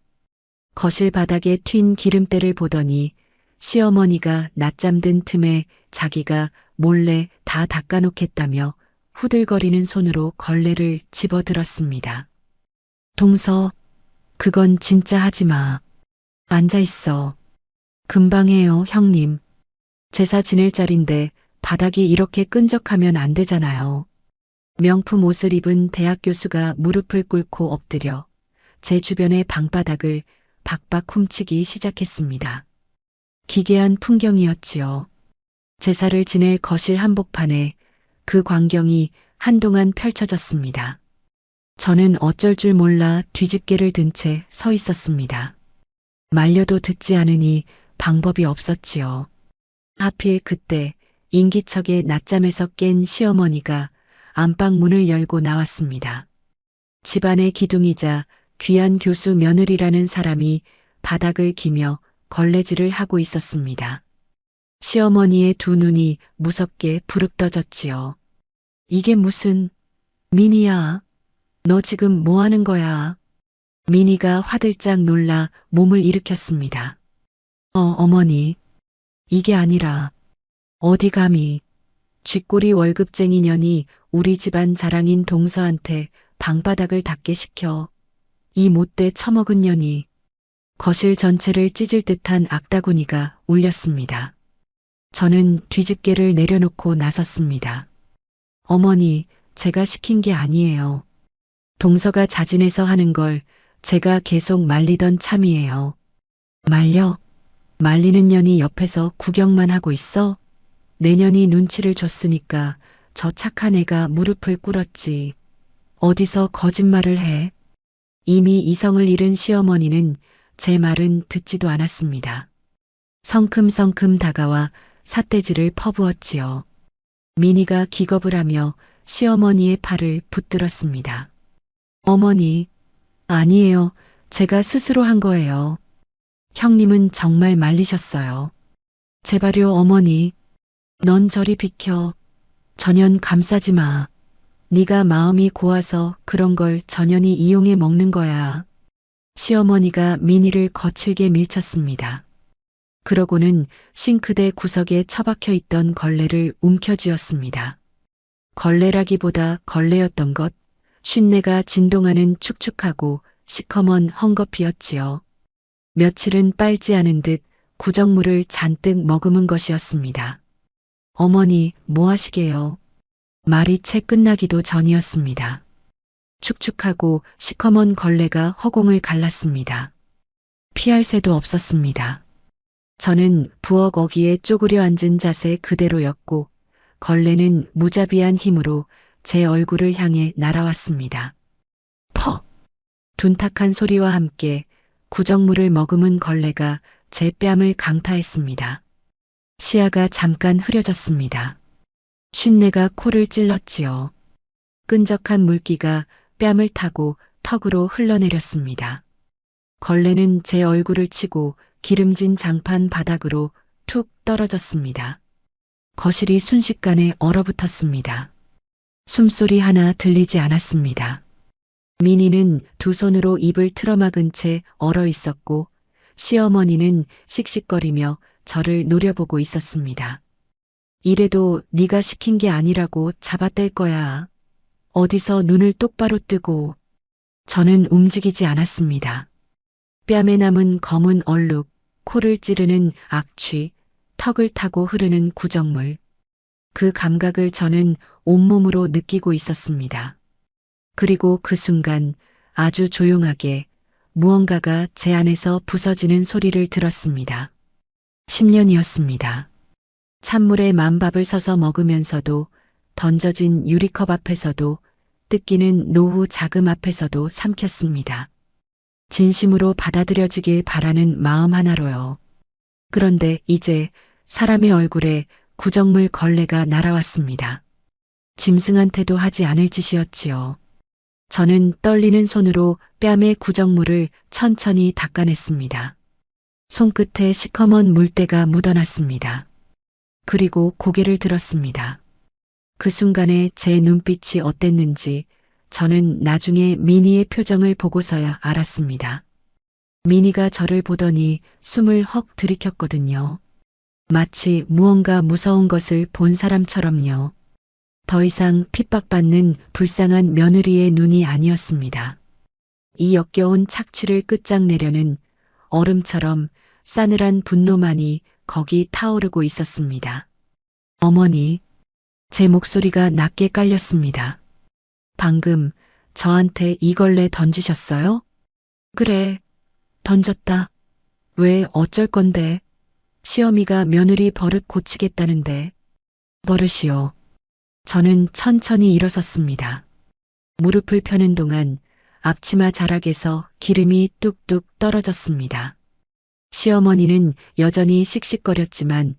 거실 바닥에 튄 기름때를 보더니 시어머니가 낮잠 든 틈에 자기가 몰래 다 닦아놓겠다며 후들거리는 손으로 걸레를 집어들었습니다. 동서, 그건 진짜 하지 마. 앉아있어. 금방 해요, 형님. 제사 지낼 자리인데 바닥이 이렇게 끈적하면 안 되잖아요. 명품 옷을 입은 대학 교수가 무릎을 꿇고 엎드려 제 주변의 방바닥을 박박 훔치기 시작했습니다. 기괴한 풍경이었지요. 제사를 지낼 거실 한복판에 그 광경이 한동안 펼쳐졌습니다. 저는 어쩔 줄 몰라 뒤집개를 든 채 서 있었습니다. 말려도 듣지 않으니 방법이 없었지요. 하필 그때 인기척에 낮잠에서 깬 시어머니가 안방 문을 열고 나왔습니다. 집안의 기둥이자 귀한 교수 며느리라는 사람이 바닥을 기며 걸레질을 하고 있었습니다. 시어머니의 두 눈이 무섭게 부릅떠졌지요. 이게 무슨, 미니야, 너 지금 뭐 하는 거야? 미니가 화들짝 놀라 몸을 일으켰습니다. 어머니, 이게 아니라, 어디 감히, 쥐꼬리 월급쟁이 년이 우리 집안 자랑인 동서한테 방바닥을 닦게 시켜. 이 못돼 처먹은 년이. 거실 전체를 찢을 듯한 악다구니가 울렸습니다. 저는 뒤집개를 내려놓고 나섰습니다. 어머니, 제가 시킨 게 아니에요. 동서가 자진해서 하는 걸 제가 계속 말리던 참이에요. 말려? 말리는 년이 옆에서 구경만 하고 있어? 내 년이 눈치를 줬으니까 저 착한 애가 무릎을 꿇었지. 어디서 거짓말을 해? 이미 이성을 잃은 시어머니는 제 말은 듣지도 않았습니다. 성큼성큼 다가와 삿대질을 퍼부었지요. 미니가 기겁을 하며 시어머니의 팔을 붙들었습니다. 어머니, 아니에요. 제가 스스로 한 거예요. 형님은 정말 말리셨어요. 제발요, 어머니. 넌 저리 비켜. 전현 감싸지 마. 네가 마음이 고와서 그런 걸 전현이 이용해 먹는 거야. 시어머니가 미니를 거칠게 밀쳤습니다. 그러고는 싱크대 구석에 처박혀 있던 걸레를 움켜쥐었습니다. 걸레라기보다 걸레였던 것, 쉰내가 진동하는 축축하고 시커먼 헝겊이었지요. 며칠은 빨지 않은 듯 구정물을 잔뜩 머금은 것이었습니다. 어머니, 뭐 하시게요? 말이 채 끝나기도 전이었습니다. 축축하고 시커먼 걸레가 허공을 갈랐습니다. 피할 새도 없었습니다. 저는 부엌 어귀에 쪼그려 앉은 자세 그대로였고 걸레는 무자비한 힘으로 제 얼굴을 향해 날아왔습니다. 퍽! 둔탁한 소리와 함께 구정물을 머금은 걸레가 제 뺨을 강타했습니다. 시야가 잠깐 흐려졌습니다. 쉰내가 코를 찔렀지요. 끈적한 물기가 뺨을 타고 턱으로 흘러내렸습니다. 걸레는 제 얼굴을 치고 기름진 장판 바닥으로 툭 떨어졌습니다. 거실이 순식간에 얼어붙었습니다. 숨소리 하나 들리지 않았습니다. 미니는 두 손으로 입을 틀어막은 채 얼어 있었고 시어머니는 씩씩거리며 저를 노려보고 있었습니다. 이래도 네가 시킨 게 아니라고 잡아뗄 거야. 어디서 눈을 똑바로 뜨고. 저는 움직이지 않았습니다. 뺨에 남은 검은 얼룩, 코를 찌르는 악취, 턱을 타고 흐르는 구정물. 그 감각을 저는 온몸으로 느끼고 있었습니다. 그리고 그 순간 아주 조용하게 무언가가 제 안에서 부서지는 소리를 들었습니다. 10년이었습니다. 찬물에 만밥을 서서 먹으면서도 던져진 유리컵 앞에서도 뜯기는 노후 자금 앞에서도 삼켰습니다. 진심으로 받아들여지길 바라는 마음 하나로요. 그런데 이제 사람의 얼굴에 구정물 걸레가 날아왔습니다. 짐승한테도 하지 않을 짓이었지요. 저는 떨리는 손으로 뺨의 구정물을 천천히 닦아냈습니다. 손끝에 시커먼 물때가 묻어났습니다. 그리고 고개를 들었습니다. 그 순간에 제 눈빛이 어땠는지 저는 나중에 미니의 표정을 보고서야 알았습니다. 미니가 저를 보더니 숨을 헉 들이켰거든요. 마치 무언가 무서운 것을 본 사람처럼요. 더 이상 핍박받는 불쌍한 며느리의 눈이 아니었습니다. 이 역겨운 착취를 끝장내려는 얼음처럼 싸늘한 분노만이 거기 타오르고 있었습니다. 어머니, 제 목소리가 낮게 깔렸습니다. 방금 저한테 이 걸레 던지셨어요? 그래, 던졌다. 왜 어쩔 건데? 시어미가 며느리 버릇 고치겠다는데. 버릇이요. 저는 천천히 일어섰습니다. 무릎을 펴는 동안 앞치마 자락에서 기름이 뚝뚝 떨어졌습니다. 시어머니는 여전히 씩씩거렸지만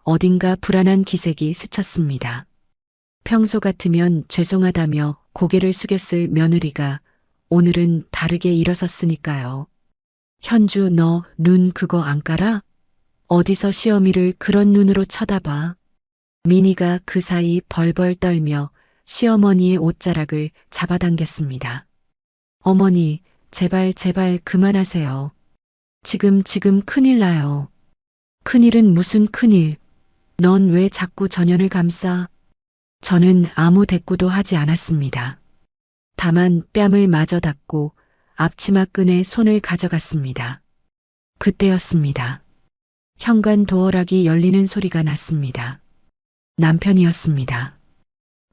어딘가 불안한 기색이 스쳤습니다. 평소 같으면 죄송하다며 고개를 숙였을 며느리가 오늘은 다르게 일어섰으니까요. 현주, 너 눈 그거 안 깔아? 어디서 시어미를 그런 눈으로 쳐다봐. 민희가 그 사이 벌벌 떨며 시어머니의 옷자락을 잡아당겼습니다. 어머니, 제발 그만하세요. 지금 큰일 나요. 큰일은 무슨 큰일. 넌 왜 자꾸 전연을 감싸? 저는 아무 대꾸도 하지 않았습니다. 다만 뺨을 마저 닫고 앞치마 끈에 손을 가져갔습니다. 그때였습니다. 현관 도어락이 열리는 소리가 났습니다. 남편이었습니다.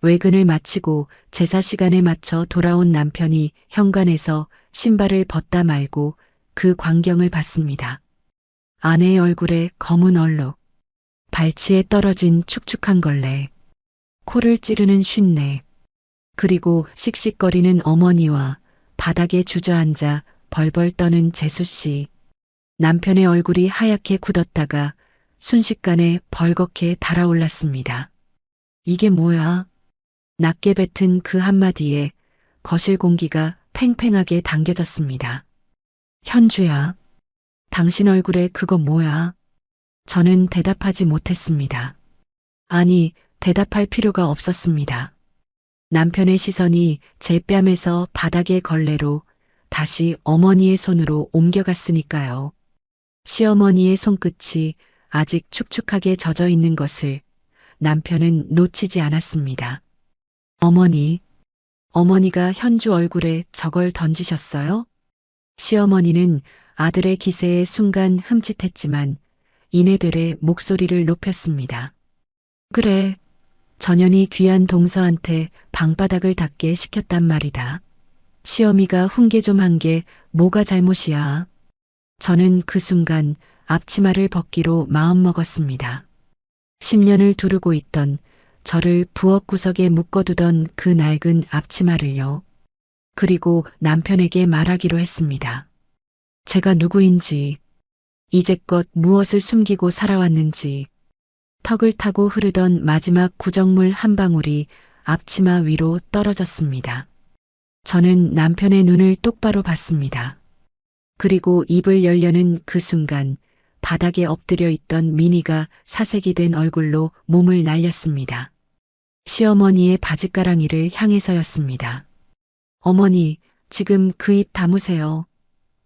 외근을 마치고 제사 시간에 맞춰 돌아온 남편이 현관에서 신발을 벗다 말고 그 광경을 봤습니다. 아내의 얼굴에 검은 얼룩, 발치에 떨어진 축축한 걸레, 코를 찌르는 쉰내, 그리고 씩씩거리는 어머니와 바닥에 주저앉아 벌벌 떠는 재수 씨. 남편의 얼굴이 하얗게 굳었다가 순식간에 벌겋게 달아올랐습니다. 이게 뭐야? 낮게 뱉은 그 한마디에 거실 공기가 팽팽하게 당겨졌습니다. 현주야, 당신 얼굴에 그거 뭐야? 저는 대답하지 못했습니다. 아니, 대답할 필요가 없었습니다. 남편의 시선이 제 뺨에서 바닥의 걸레로 다시 어머니의 손으로 옮겨갔으니까요. 시어머니의 손끝이 아직 축축하게 젖어 있는 것을 남편은 놓치지 않았습니다. 어머니가 현주 얼굴에 저걸 던지셨어요? 시어머니는 아들의 기세에 순간 흠칫했지만 이내되레 목소리를 높였습니다. 그래, 전연이 귀한 동서한테 방바닥을 닦게 시켰단 말이다. 시어미가 훈계 좀 한 게 뭐가 잘못이야. 저는 그 순간 앞치마를 벗기로 마음먹었습니다. 10년을 두르고 있던 저를 부엌 구석에 묶어두던 그 낡은 앞치마를요. 그리고 남편에게 말하기로 했습니다. 제가 누구인지, 이제껏 무엇을 숨기고 살아왔는지, 턱을 타고 흐르던 마지막 구정물 한 방울이 앞치마 위로 떨어졌습니다. 저는 남편의 눈을 똑바로 봤습니다. 그리고 입을 열려는 그 순간 바닥에 엎드려 있던 민희가 사색이 된 얼굴로 몸을 날렸습니다. 시어머니의 바짓가랑이를 향해서였습니다. 어머니, 지금 그 입 다무세요.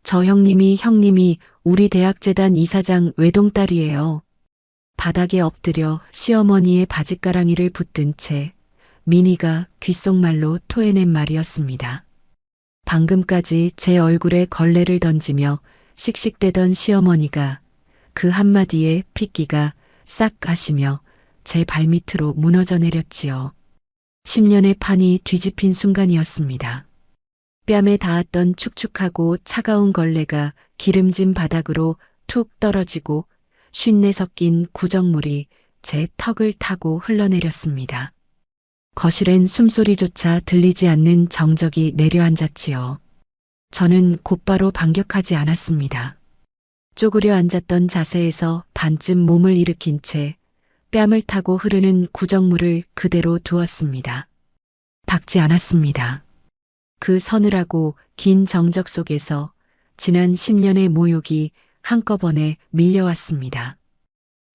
저 형님이 우리 대학재단 이사장 외동딸이에요. 바닥에 엎드려 시어머니의 바짓가랑이를 붙든 채 민희가 귓속말로 토해낸 말이었습니다. 방금까지 제 얼굴에 걸레를 던지며 씩씩대던 시어머니가 그 한마디에 핏기가 싹 가시며 제 발밑으로 무너져 내렸지요. 10년의 판이 뒤집힌 순간이었습니다. 뺨에 닿았던 축축하고 차가운 걸레가 기름진 바닥으로 툭 떨어지고 쉰내 섞인 구정물이 제 턱을 타고 흘러내렸습니다. 거실엔 숨소리조차 들리지 않는 정적이 내려앉았지요. 저는 곧바로 반격하지 않았습니다. 쪼그려 앉았던 자세에서 반쯤 몸을 일으킨 채 뺨을 타고 흐르는 구정물을 그대로 두었습니다. 닦지 않았습니다. 그 서늘하고 긴 정적 속에서 지난 10년의 모욕이 한꺼번에 밀려왔습니다.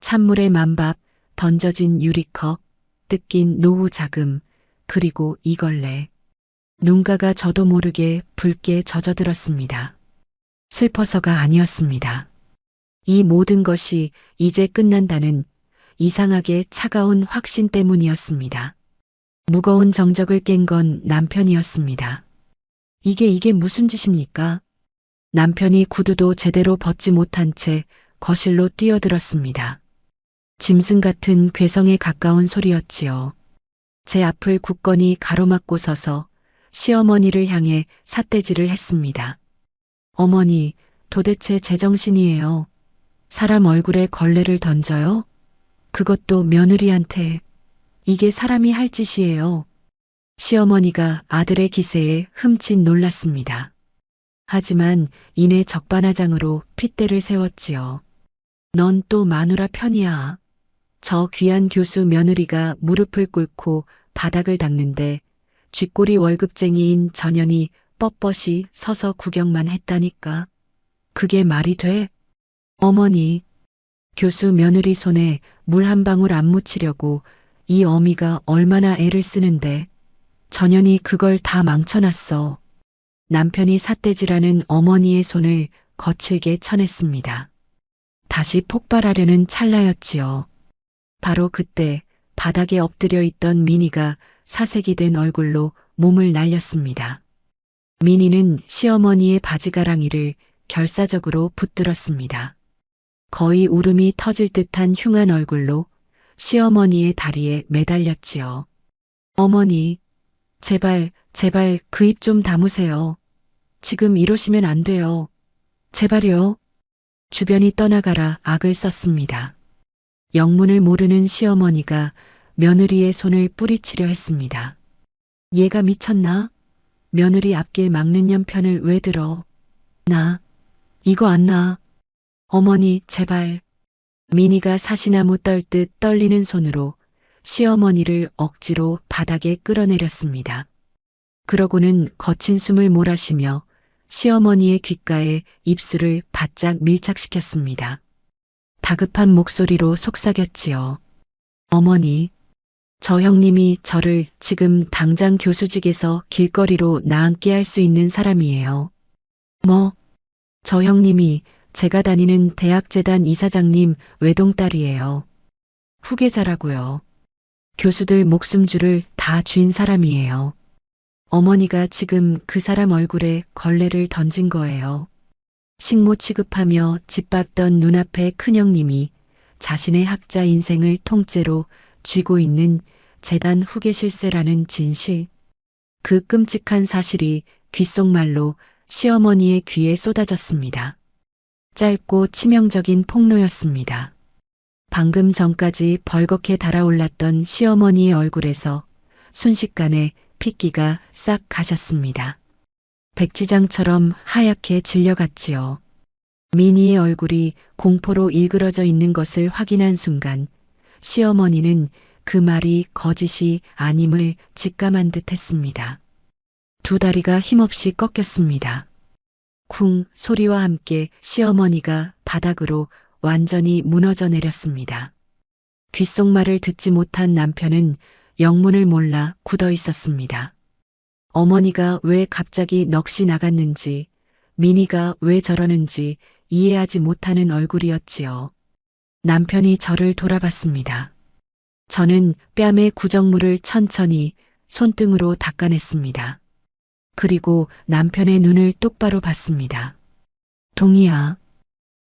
찬물에 만밥, 던져진 유리컵, 뜯긴 노후 자금, 그리고 이 걸레. 눈가가 저도 모르게 붉게 젖어들었습니다. 슬퍼서가 아니었습니다. 이 모든 것이 이제 끝난다는 이상하게 차가운 확신 때문이었습니다. 무거운 정적을 깬 건 남편이었습니다. 이게 무슨 짓입니까? 남편이 구두도 제대로 벗지 못한 채 거실로 뛰어들었습니다. 짐승 같은 괴성에 가까운 소리였지요. 제 앞을 굳건히 가로막고 서서 시어머니를 향해 삿대질을 했습니다. 어머니, 도대체 제정신이에요. 사람 얼굴에 걸레를 던져요? 그것도 며느리한테. 이게 사람이 할 짓이에요. 시어머니가 아들의 기세에 흠칫 놀랐습니다. 하지만 이내 적반하장으로 핏대를 세웠지요. 넌 또 마누라 편이야. 저 귀한 교수 며느리가 무릎을 꿇고 바닥을 닦는데 쥐꼬리 월급쟁이인 전현이 뻣뻣이 서서 구경만 했다니까. 그게 말이 돼? 어머니, 교수 며느리 손에 물 한 방울 안 묻히려고 이 어미가 얼마나 애를 쓰는데 전현이 그걸 다 망쳐놨어. 남편이 삿대질하는 어머니의 손을 거칠게 쳐냈습니다. 다시 폭발하려는 찰나였지요. 바로 그때 바닥에 엎드려 있던 민희가 사색이 된 얼굴로 몸을 날렸습니다. 민희는 시어머니의 바지가랑이를 결사적으로 붙들었습니다. 거의 울음이 터질 듯한 흉한 얼굴로 시어머니의 다리에 매달렸지요. 어머니, 제발, 제발 그 입 좀 다무세요. 지금 이러시면 안 돼요. 제발요. 주변이 떠나가라 악을 썼습니다. 영문을 모르는 시어머니가 며느리의 손을 뿌리치려 했습니다. 얘가 미쳤나? 며느리 앞길 막는 년 편을 왜 들어? 나, 이거 안 나. 어머니, 제발. 민희가 사시나무 떨듯 떨리는 손으로 시어머니를 억지로 바닥에 끌어내렸습니다. 그러고는 거친 숨을 몰아쉬며 시어머니의 귓가에 입술을 바짝 밀착시켰습니다. 다급한 목소리로 속삭였지요. 어머니, 저 형님이 저를 지금 당장 교수직에서 길거리로 나앉게 할 수 있는 사람이에요. 뭐? 저 형님이 제가 다니는 대학재단 이사장님 외동딸이에요. 후계자라고요. 교수들 목숨줄을 다 쥔 사람이에요. 어머니가 지금 그 사람 얼굴에 걸레를 던진 거예요. 식모 취급하며 짓밟던 눈앞의 큰형님이 자신의 학자 인생을 통째로 쥐고 있는 재단 후계실세라는 진실. 그 끔찍한 사실이 귓속말로 시어머니의 귀에 쏟아졌습니다. 짧고 치명적인 폭로였습니다. 방금 전까지 벌겋게 달아올랐던 시어머니의 얼굴에서 순식간에 핏기가 싹 가셨습니다. 백지장처럼 하얗게 질려갔지요. 민희의 얼굴이 공포로 일그러져 있는 것을 확인한 순간 시어머니는 그 말이 거짓이 아님을 직감한 듯 했습니다. 두 다리가 힘없이 꺾였습니다. 쿵 소리와 함께 시어머니가 바닥으로 완전히 무너져 내렸습니다. 귓속말을 듣지 못한 남편은 영문을 몰라 굳어 있었습니다. 어머니가 왜 갑자기 넋이 나갔는지, 민희가 왜 저러는지 이해하지 못하는 얼굴이었지요. 남편이 저를 돌아봤습니다. 저는 뺨에 구정물을 천천히 손등으로 닦아냈습니다. 그리고 남편의 눈을 똑바로 봤습니다. 동희야.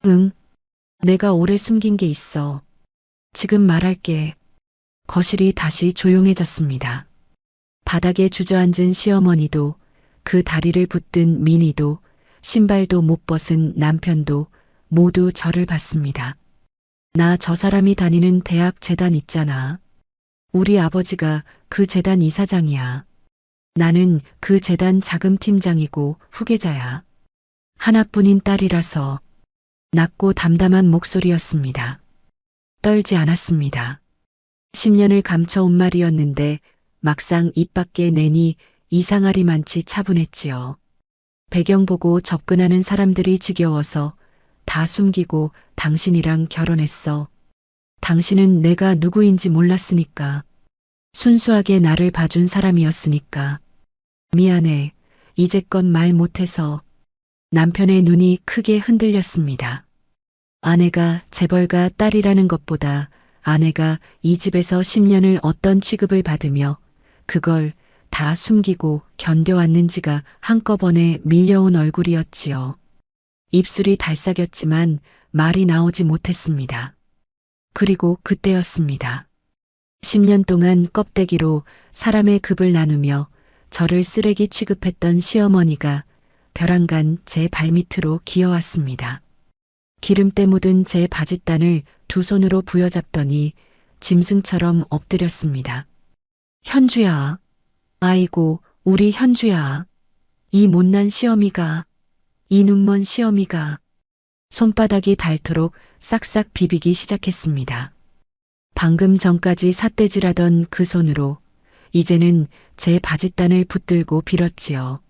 응. 내가 오래 숨긴 게 있어. 지금 말할게. 거실이 다시 조용해졌습니다. 바닥에 주저앉은 시어머니도 그 다리를 붙든 민희도 신발도 못 벗은 남편도 모두 저를 봤습니다. 나 저 사람이 다니는 대학 재단 있잖아. 우리 아버지가 그 재단 이사장이야. 나는 그 재단 자금팀장이고 후계자야. 하나뿐인 딸이라서. 낮고 담담한 목소리였습니다. 떨지 않았습니다. 10년을 감춰온 말이었는데 막상 입 밖에 내니 이상하리만치 차분했지요. 배경 보고 접근하는 사람들이 지겨워서 다 숨기고 당신이랑 결혼했어. 당신은 내가 누구인지 몰랐으니까. 순수하게 나를 봐준 사람이었으니까. 미안해. 이제껏 말 못해서. 남편의 눈이 크게 흔들렸습니다. 아내가 재벌가 딸이라는 것보다 아내가 이 집에서 10년을 어떤 취급을 받으며 그걸 다 숨기고 견뎌왔는지가 한꺼번에 밀려온 얼굴이었지요. 입술이 달싹였지만 말이 나오지 못했습니다. 그리고 그때였습니다. 10년 동안 껍데기로 사람의 급을 나누며 저를 쓰레기 취급했던 시어머니가 벼랑간 제 발밑으로 기어왔습니다. 기름때 묻은 제 바짓단을 두 손으로 부여잡더니 짐승처럼 엎드렸습니다. 현주야. 아이고, 우리 현주야. 이 못난 시어미가, 이 눈먼 시어미가. 손바닥이 닳도록 싹싹 비비기 시작했습니다. 방금 전까지 삿대질하던 그 손으로 이제는 제 바짓단을 붙들고 빌었지요.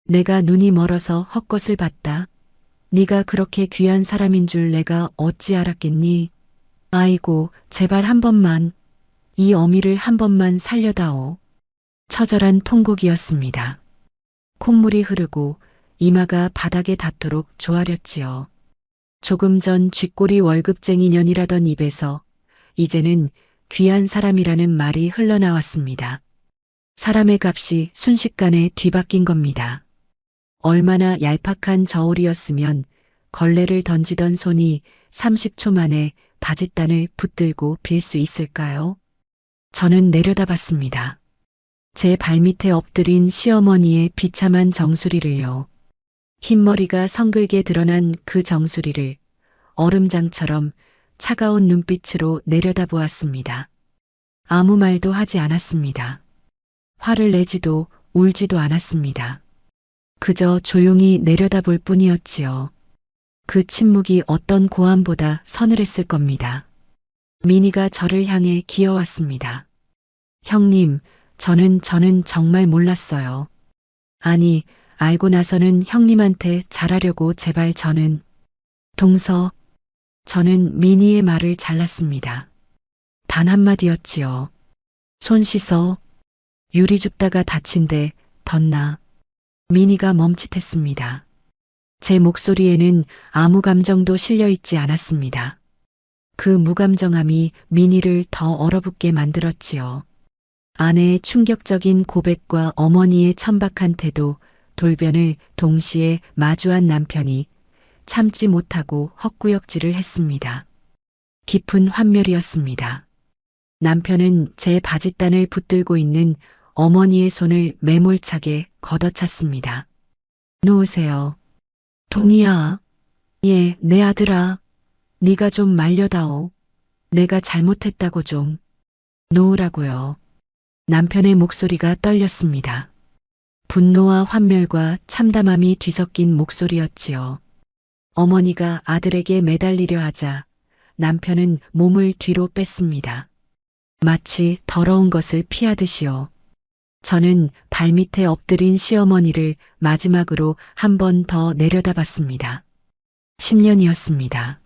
내가 눈이 멀어서 헛것을 봤다. 네가 그렇게 귀한 사람인 줄 내가 어찌 알았겠니? 아이고, 제발 한 번만, 이 어미를 한 번만 살려다오. 처절한 통곡이었습니다. 콧물이 흐르고 이마가 바닥에 닿도록 조아렸지요. 조금 전 쥐꼬리 월급쟁이 년이라던 입에서 이제는 귀한 사람이라는 말이 흘러나왔습니다. 사람의 값이 순식간에 뒤바뀐 겁니다. 얼마나 얄팍한 저울이었으면 걸레를 던지던 손이 30초 만에 바짓단을 붙들고 빌 수 있을까요? 저는 내려다봤습니다. 제 발밑에 엎드린 시어머니의 비참한 정수리를요. 흰머리가 성글게 드러난 그 정수리를 얼음장처럼 차가운 눈빛으로 내려다보았습니다. 아무 말도 하지 않았습니다. 화를 내지도 울지도 않았습니다. 그저 조용히 내려다볼 뿐이었지요. 그 침묵이 어떤 고함보다 서늘했을 겁니다. 민희가 저를 향해 기어왔습니다. 형님, 저는 정말 몰랐어요. 아니, 알고 나서는 형님한테 잘하려고 제발 저는. 저는 민희의 말을 잘랐습니다. 단 한마디였지요. 손 씻어. 유리 줍다가 다친데 덧나. 민희가 멈칫했습니다. 제 목소리에는 아무 감정도 실려 있지 않았습니다. 그 무감정함이 민희를 더 얼어붙게 만들었지요. 아내의 충격적인 고백과 어머니의 천박한 태도, 돌변을 동시에 마주한 남편이 참지 못하고 헛구역질을 했습니다. 깊은 환멸이었습니다. 남편은 제 바짓단을 붙들고 있는 어머니의 손을 매몰차게 걷어찼습니다. 놓으세요. 동희야. 예, 내 아들아. 네가 좀 말려다오. 내가 잘못했다고 좀. 놓으라고요. 남편의 목소리가 떨렸습니다. 분노와 환멸과 참담함이 뒤섞인 목소리였지요. 어머니가 아들에게 매달리려 하자 남편은 몸을 뒤로 뺐습니다. 마치 더러운 것을 피하듯이요. 저는 발밑에 엎드린 시어머니를 마지막으로 한 번 더 내려다봤습니다. 10년이었습니다.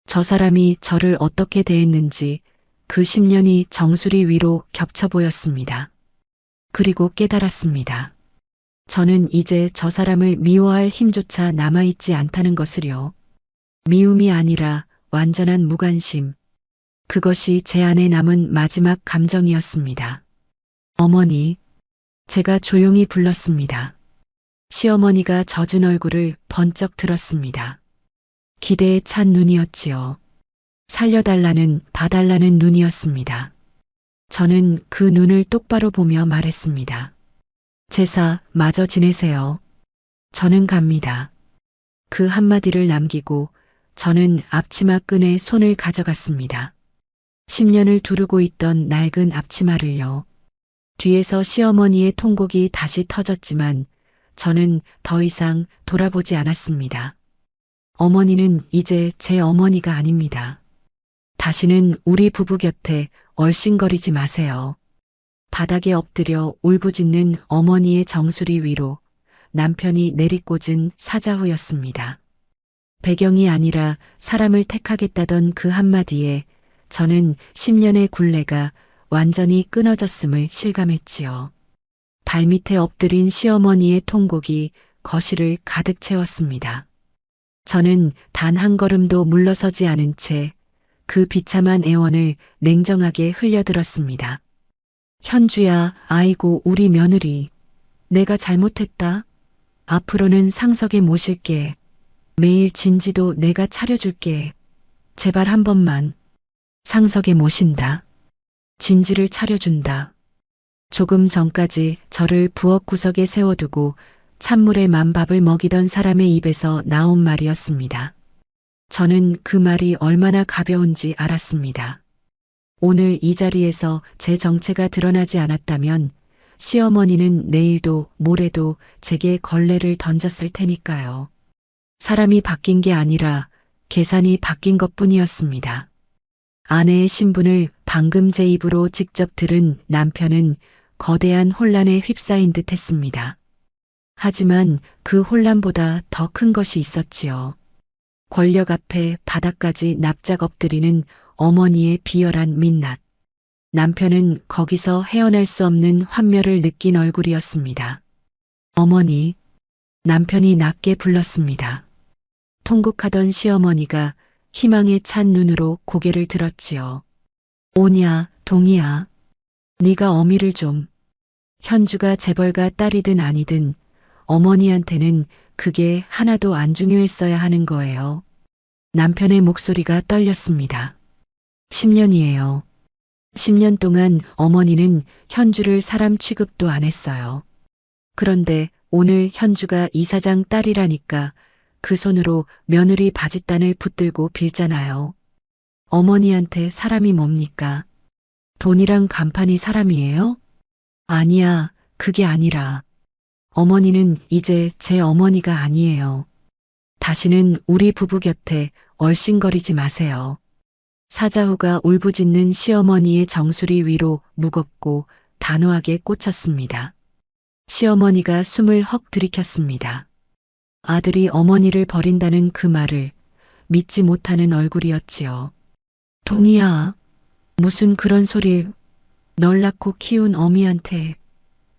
저 사람이 저를 어떻게 대했는지 그 10년이 정수리 위로 겹쳐 보였습니다. 그리고 깨달았습니다. 저는 이제 저 사람을 미워할 힘조차 남아있지 않다는 것을요. 미움이 아니라 완전한 무관심. 그것이 제 안에 남은 마지막 감정이었습니다. 어머니. 제가 조용히 불렀습니다. 시어머니가 젖은 얼굴을 번쩍 들었습니다. 기대에 찬 눈이었지요. 살려달라는, 봐달라는 눈이었습니다. 저는 그 눈을 똑바로 보며 말했습니다. 제사 마저 지내세요. 저는 갑니다. 그 한마디를 남기고 저는 앞치마 끈에 손을 가져갔습니다. 10년을 두르고 있던 낡은 앞치마를요. 뒤에서 시어머니의 통곡이 다시 터졌지만 저는 더 이상 돌아보지 않았습니다. 어머니는 이제 제 어머니가 아닙니다. 다시는 우리 부부 곁에 얼씬거리지 마세요. 바닥에 엎드려 울부짖는 어머니의 정수리 위로 남편이 내리꽂은 사자후였습니다. 배경이 아니라 사람을 택하겠다던 그 한마디에 저는 10년의 굴레가 완전히 끊어졌음을 실감했지요. 발밑에 엎드린 시어머니의 통곡이 거실을 가득 채웠습니다. 저는 단 한 걸음도 물러서지 않은 채 그 비참한 애원을 냉정하게 흘려들었습니다. 현주야, 아이고 우리 며느리. 내가 잘못했다. 앞으로는 상석에 모실게. 매일 진지도 내가 차려줄게. 제발 한 번만. 상석에 모신다. 진지를 차려준다. 조금 전까지 저를 부엌 구석에 세워두고 찬물에 만밥을 먹이던 사람의 입에서 나온 말이었습니다. 저는 그 말이 얼마나 가벼운지 알았습니다. 오늘 이 자리에서 제 정체가 드러나지 않았다면 시어머니는 내일도 모레도 제게 걸레를 던졌을 테니까요. 사람이 바뀐 게 아니라 계산이 바뀐 것뿐이었습니다. 아내의 신분을 방금 제 입으로 직접 들은 남편은 거대한 혼란에 휩싸인 듯 했습니다. 하지만 그 혼란보다 더 큰 것이 있었지요. 권력 앞에 바닥까지 납작 엎드리는 어머니의 비열한 민낯. 남편은 거기서 헤어날 수 없는 환멸을 느낀 얼굴이었습니다. 어머니, 남편이 낮게 불렀습니다. 통곡하던 시어머니가 희망에 찬 눈으로 고개를 들었지요. 오냐, 동이야. 네가 어미를 좀. 현주가 재벌가 딸이든 아니든 어머니한테는 그게 하나도 안 중요했어야 하는 거예요. 남편의 목소리가 떨렸습니다. 10년이에요. 10년 동안 어머니는 현주를 사람 취급도 안 했어요. 그런데 오늘 현주가 이사장 딸이라니까 그 손으로 며느리 바짓단을 붙들고 빌잖아요. 어머니한테 사람이 뭡니까? 돈이랑 간판이 사람이에요? 아니야, 그게 아니라. 어머니는 이제 제 어머니가 아니에요. 다시는 우리 부부 곁에 얼씬거리지 마세요. 사자후가 울부짖는 시어머니의 정수리 위로 무겁고 단호하게 꽂혔습니다. 시어머니가 숨을 헉 들이켰습니다. 아들이 어머니를 버린다는 그 말을 믿지 못하는 얼굴이었지요. 동이야, 무슨 그런 소릴. 널 낳고 키운 어미한테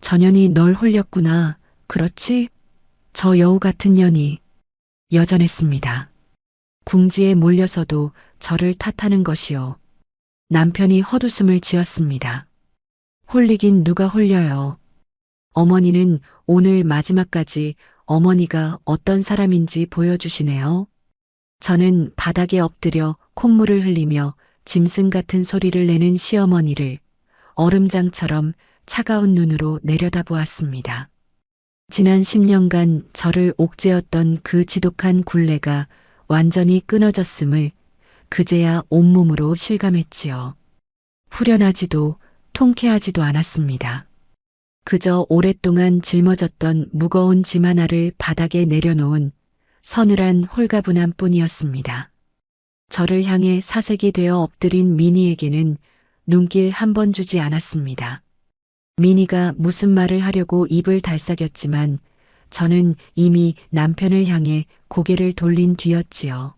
전연이 널 홀렸구나. 그렇지? 저 여우 같은 년이. 여전했습니다. 궁지에 몰려서도 저를 탓하는 것이요. 남편이 헛웃음을 지었습니다. 홀리긴 누가 홀려요. 어머니는 오늘 마지막까지 어머니가 어떤 사람인지 보여주시네요. 저는 바닥에 엎드려 콧물을 흘리며 짐승 같은 소리를 내는 시어머니를 얼음장처럼 차가운 눈으로 내려다보았습니다. 지난 10년간 저를 옥죄었던 그 지독한 굴레가 완전히 끊어졌음을 그제야 온몸으로 실감했지요. 후련하지도 통쾌하지도 않았습니다. 그저 오랫동안 짊어졌던 무거운 짐 하나를 바닥에 내려놓은 서늘한 홀가분함 뿐이었습니다. 저를 향해 사색이 되어 엎드린 미니에게는 눈길 한 번 주지 않았습니다. 미니가 무슨 말을 하려고 입을 달싹였지만 저는 이미 남편을 향해 고개를 돌린 뒤였지요.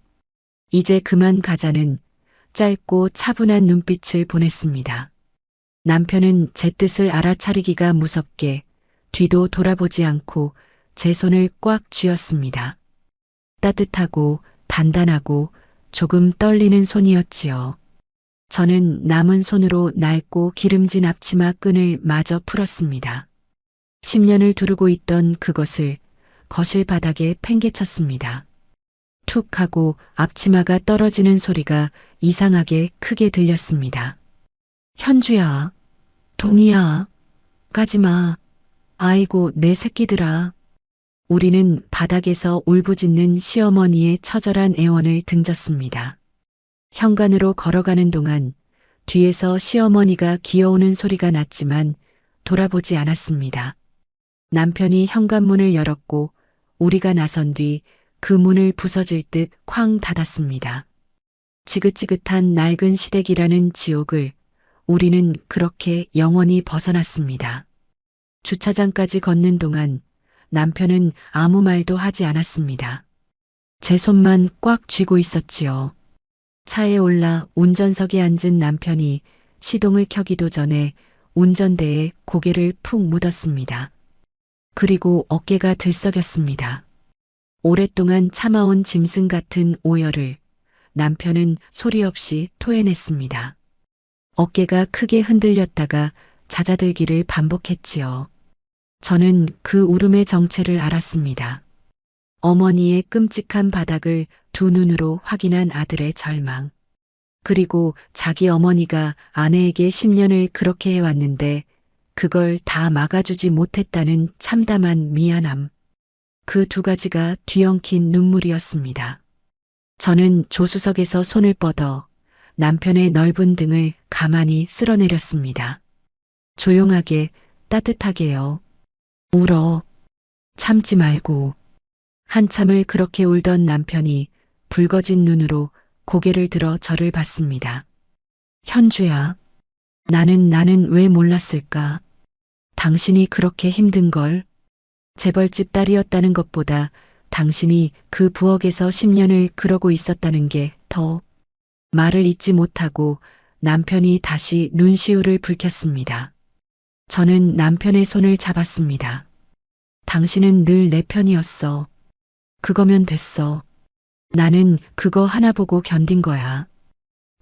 이제 그만 가자는 짧고 차분한 눈빛을 보냈습니다. 남편은 제 뜻을 알아차리기가 무섭게 뒤도 돌아보지 않고 제 손을 꽉 쥐었습니다. 따뜻하고 단단하고 조금 떨리는 손이었지요. 저는 남은 손으로 낡고 기름진 앞치마 끈을 마저 풀었습니다. 10년을 두르고 있던 그것을 거실 바닥에 팽개쳤습니다. 툭 하고 앞치마가 떨어지는 소리가 이상하게 크게 들렸습니다. 현주야, 동이야, 가지마. 아이고 내 새끼들아. 우리는 바닥에서 울부짖는 시어머니의 처절한 애원을 등졌습니다. 현관으로 걸어가는 동안 뒤에서 시어머니가 기어오는 소리가 났지만 돌아보지 않았습니다. 남편이 현관문을 열었고 우리가 나선 뒤 그 문을 부서질 듯 쾅 닫았습니다. 지긋지긋한 낡은 시댁이라는 지옥을 우리는 그렇게 영원히 벗어났습니다. 주차장까지 걷는 동안 남편은 아무 말도 하지 않았습니다. 제 손만 꽉 쥐고 있었지요. 차에 올라 운전석에 앉은 남편이 시동을 켜기도 전에 운전대에 고개를 푹 묻었습니다. 그리고 어깨가 들썩였습니다. 오랫동안 참아온 짐승 같은 오열을 남편은 소리 없이 토해냈습니다. 어깨가 크게 흔들렸다가 잦아들기를 반복했지요. 저는 그 울음의 정체를 알았습니다. 어머니의 끔찍한 바닥을 두 눈으로 확인한 아들의 절망. 그리고 자기 어머니가 아내에게 10년을 그렇게 해왔는데 그걸 다 막아주지 못했다는 참담한 미안함. 그 두 가지가 뒤엉킨 눈물이었습니다. 저는 조수석에서 손을 뻗어 남편의 넓은 등을 가만히 쓸어내렸습니다. 조용하게, 따뜻하게요. 울어. 참지 말고. 한참을 그렇게 울던 남편이 붉어진 눈으로 고개를 들어 저를 봤습니다. 현주야, 나는 왜 몰랐을까? 당신이 그렇게 힘든 걸 재벌집 딸이었다는 것보다 당신이 그 부엌에서 10년을 그러고 있었다는 게 더 말을 잇지 못하고 남편이 다시 눈시울을 붉혔습니다. 저는 남편의 손을 잡았습니다. 당신은 늘 내 편이었어. 그거면 됐어. 나는 그거 하나 보고 견딘 거야.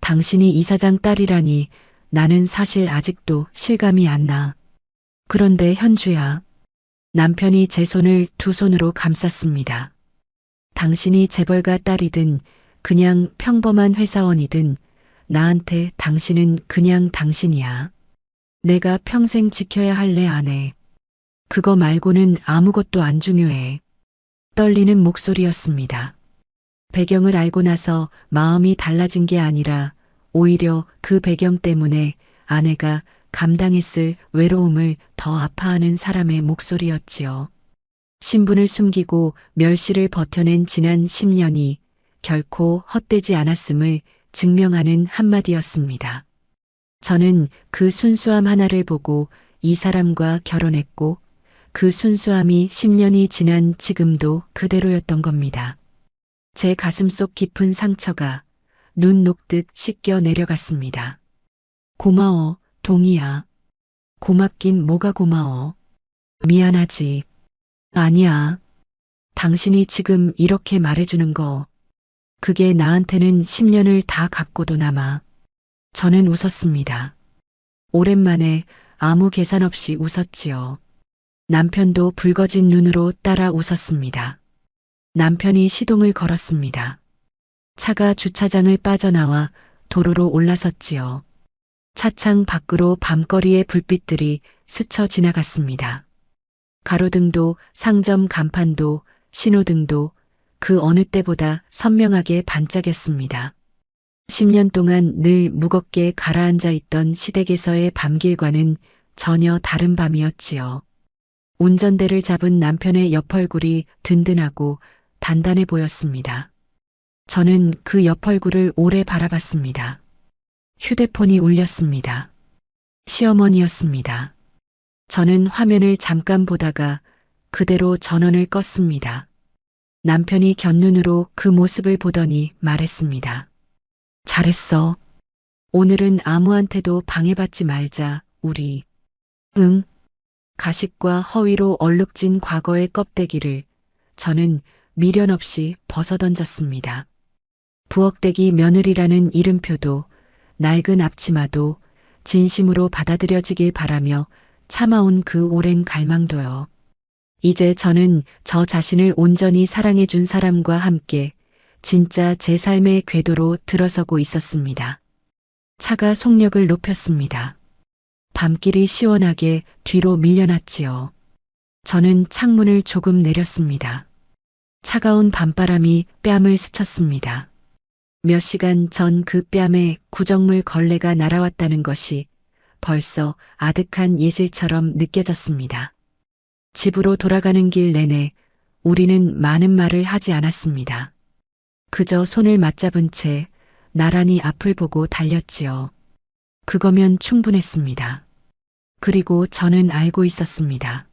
당신이 이사장 딸이라니 나는 사실 아직도 실감이 안 나. 그런데 현주야. 남편이 제 손을 두 손으로 감쌌습니다. 당신이 재벌가 딸이든 그냥 평범한 회사원이든 나한테 당신은 그냥 당신이야. 내가 평생 지켜야 할래 안 해. 그거 말고는 아무것도 안 중요해. 떨리는 목소리였습니다. 배경을 알고 나서 마음이 달라진 게 아니라 오히려 그 배경 때문에 아내가 감당했을 외로움을 더 아파하는 사람의 목소리였지요. 신분을 숨기고 멸시를 버텨낸 지난 10년이 결코 헛되지 않았음을 증명하는 한마디였습니다. 저는 그 순수함 하나를 보고 이 사람과 결혼했고 그 순수함이 10년이 지난 지금도 그대로였던 겁니다. 제 가슴속 깊은 상처가 눈 녹듯 씻겨 내려갔습니다. 고마워, 동희야. 고맙긴 뭐가 고마워. 미안하지. 아니야. 당신이 지금 이렇게 말해주는 거, 그게 나한테는 10년을 다 갚고도 남아. 저는 웃었습니다. 오랜만에 아무 계산 없이 웃었지요. 남편도 붉어진 눈으로 따라 웃었습니다. 남편이 시동을 걸었습니다. 차가 주차장을 빠져나와 도로로 올라섰지요. 차창 밖으로 밤거리의 불빛들이 스쳐 지나갔습니다. 가로등도 상점 간판도 신호등도 그 어느 때보다 선명하게 반짝였습니다. 10년 동안 늘 무겁게 가라앉아 있던 시댁에서의 밤길과는 전혀 다른 밤이었지요. 운전대를 잡은 남편의 옆얼굴이 든든하고 단단해 보였습니다. 저는 그 옆얼굴을 오래 바라봤습니다. 휴대폰이 울렸습니다. 시어머니였습니다. 저는 화면을 잠깐 보다가 그대로 전원을 껐습니다. 남편이 곁눈으로 그 모습을 보더니 말했습니다. 잘했어. 오늘은 아무한테도 방해받지 말자, 우리. 응. 가식과 허위로 얼룩진 과거의 껍데기를 저는 미련 없이 벗어던졌습니다. 부엌대기 며느리라는 이름표도 낡은 앞치마도 진심으로 받아들여지길 바라며 참아온 그 오랜 갈망도요. 이제 저는 저 자신을 온전히 사랑해준 사람과 함께 진짜 제 삶의 궤도로 들어서고 있었습니다. 차가 속력을 높였습니다. 밤길이 시원하게 뒤로 밀려났지요. 저는 창문을 조금 내렸습니다. 차가운 밤바람이 뺨을 스쳤습니다. 몇 시간 전 그 뺨에 구정물 걸레가 날아왔다는 것이 벌써 아득한 예실처럼 느껴졌습니다. 집으로 돌아가는 길 내내 우리는 많은 말을 하지 않았습니다. 그저 손을 맞잡은 채 나란히 앞을 보고 달렸지요. 그거면 충분했습니다. 그리고 저는 알고 있었습니다.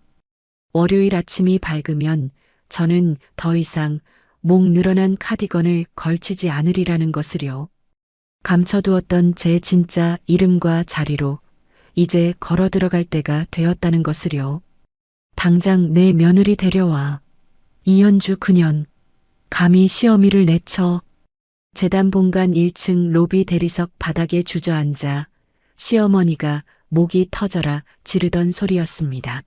월요일 아침이 밝으면 저는 더 이상 목 늘어난 카디건을 걸치지 않으리라는 것을요. 감춰두었던 제 진짜 이름과 자리로 이제 걸어 들어갈 때가 되었다는 것을요. 당장 내 며느리 데려와. 이현주 그년 감히 시어미를 내쳐. 재단 본관 1층 로비 대리석 바닥에 주저앉아 시어머니가 목이 터져라 지르던 소리였습니다.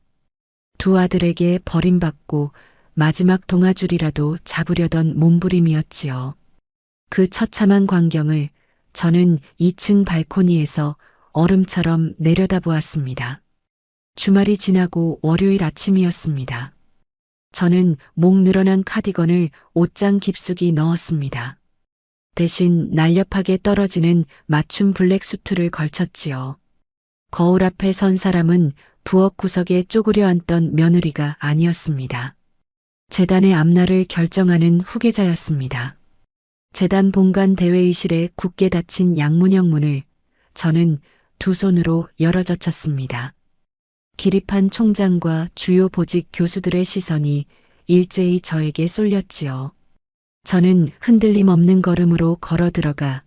두 아들에게 버림받고 마지막 동아줄이라도 잡으려던 몸부림이었지요. 그 처참한 광경을 저는 2층 발코니에서 얼음처럼 내려다보았습니다. 주말이 지나고 월요일 아침이었습니다. 저는 목 늘어난 카디건을 옷장 깊숙이 넣었습니다. 대신 날렵하게 떨어지는 맞춤 블랙 수트를 걸쳤지요. 거울 앞에 선 사람은 부엌 구석에 쪼그려 앉던 며느리가 아니었습니다. 재단의 앞날을 결정하는 후계자였습니다. 재단 본관 대회의실에 굳게 닫힌 양문형 문을 저는 두 손으로 열어젖혔습니다. 기립한 총장과 주요 보직 교수들의 시선이 일제히 저에게 쏠렸지요. 저는 흔들림 없는 걸음으로 걸어 들어가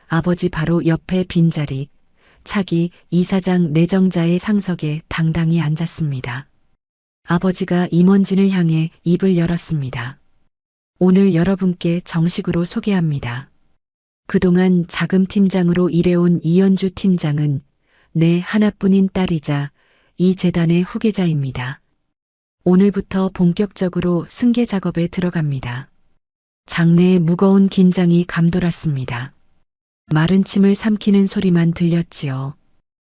아버지 바로 옆에 빈자리, 차기 이사장 내정자의 상석에 당당히 앉았습니다. 아버지가 임원진을 향해 입을 열었습니다. 오늘 여러분께 정식으로 소개합니다. 그동안 자금팀장으로 일해온 이연주 팀장은 내 하나뿐인 딸이자 이 재단의 후계자입니다. 오늘부터 본격적으로 승계 작업에 들어갑니다. 장내에 무거운 긴장이 감돌았습니다. 마른 침을 삼키는 소리만 들렸지요.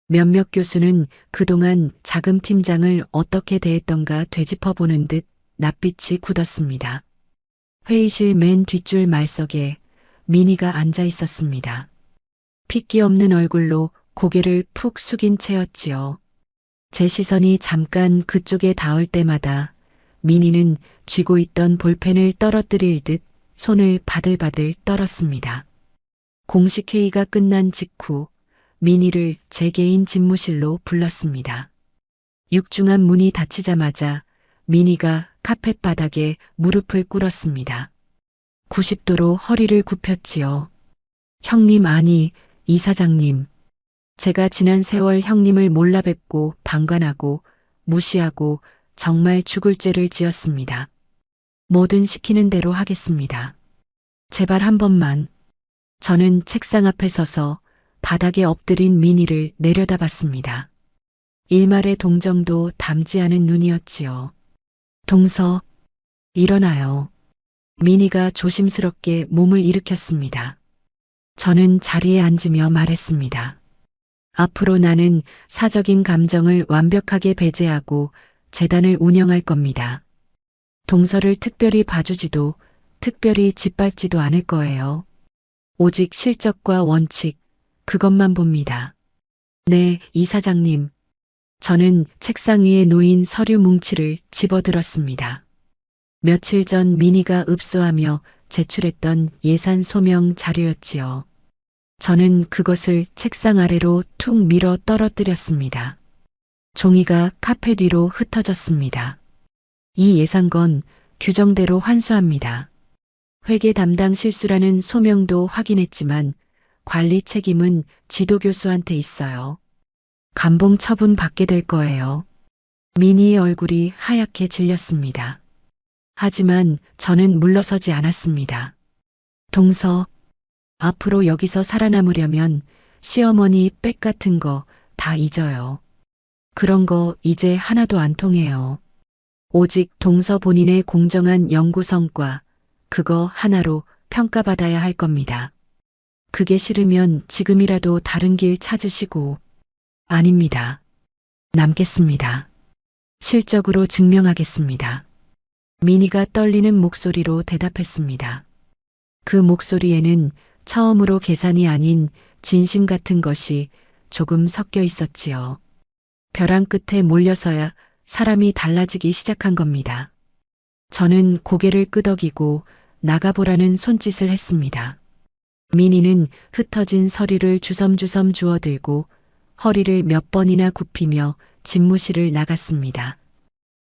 몇몇 교수는 그동안 자금팀장을 어떻게 대했던가 되짚어보는 듯 낯빛이 굳었습니다. 회의실 맨 뒷줄 말석에 민희가 앉아 있었습니다. 핏기 없는 얼굴로 고개를 푹 숙인 채였지요. 제 시선이 잠깐 그쪽에 닿을 때마다 민희는 쥐고 있던 볼펜을 떨어뜨릴 듯 손을 바들바들 떨었습니다. 공식 회의가 끝난 직후 민희를 제 개인 집무실로 불렀습니다. 육중한 문이 닫히자마자 민희가 카펫 바닥에 무릎을 꿇었습니다. 90도로 허리를 굽혔지요. 형님 아니 이사장님. 제가 지난 세월 형님을 몰라 뵙고 방관하고 무시하고 정말 죽을 죄를 지었습니다. 뭐든 시키는 대로 하겠습니다. 제발 한 번만. 저는 책상 앞에 서서 바닥에 엎드린 민희를 내려다봤습니다. 일말의 동정도 담지 않은 눈이었지요. 동서, 일어나요. 민희가 조심스럽게 몸을 일으켰습니다. 저는 자리에 앉으며 말했습니다. 앞으로 나는 사적인 감정을 완벽하게 배제하고 재단을 운영할 겁니다. 동서를 특별히 봐주지도 특별히 짓밟지도 않을 거예요. 오직 실적과 원칙, 그것만 봅니다. 네, 이사장님. 저는 책상 위에 놓인 서류 뭉치를 집어들었습니다. 며칠 전 민희가 읍소하며 제출했던 예산 소명 자료였지요. 저는 그것을 책상 아래로 툭 밀어 떨어뜨렸습니다. 종이가 카펫 위로 흩어졌습니다. 이 예산건 규정대로 환수합니다. 회계 담당 실수라는 소명도 확인했지만 관리 책임은 지도교수한테 있어요. 감봉 처분 받게 될 거예요. 민희의 얼굴이 하얗게 질렸습니다. 하지만 저는 물러서지 않았습니다. 동서, 앞으로 여기서 살아남으려면 시어머니 백 같은 거 다 잊어요. 그런 거 이제 하나도 안 통해요. 오직 동서 본인의 공정한 연구 성과, 그거 하나로 평가받아야 할 겁니다. 그게 싫으면 지금이라도 다른 길 찾으시고. 아닙니다. 남겠습니다. 실적으로 증명하겠습니다. 민희가 떨리는 목소리로 대답했습니다. 그 목소리에는 처음으로 계산이 아닌 진심 같은 것이 조금 섞여 있었지요. 벼랑 끝에 몰려서야 사람이 달라지기 시작한 겁니다. 저는 고개를 끄덕이고 나가보라는 손짓을 했습니다. 민희는 흩어진 서류를 주섬주섬 주워들고 허리를 몇 번이나 굽히며 집무실을 나갔습니다.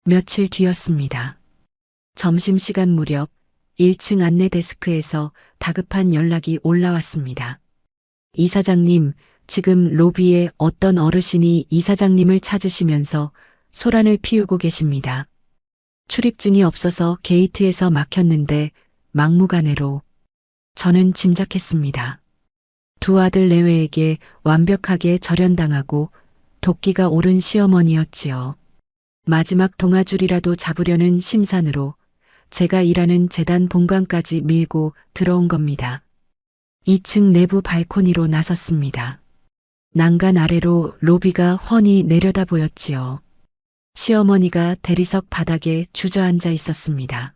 며칠 뒤였습니다. 점심시간 무렵 1층 안내 데스크에서 다급한 연락이 올라왔습니다. 이사장님, 지금 로비에 어떤 어르신이 이사장님을 찾으시면서 소란을 피우고 계십니다. 출입증이 없어서 게이트에서 막혔는데 막무가내로. 저는 짐작했습니다. 두 아들 내외에게 완벽하게 절연당하고 도끼가 오른 시어머니였지요. 마지막 동아줄이라도 잡으려는 심산으로 제가 일하는 재단 본관까지 밀고 들어온 겁니다. 2층 내부 발코니로 나섰습니다. 난간 아래로 로비가 훤히 내려다 보였지요. 시어머니가 대리석 바닥에 주저앉아 있었습니다.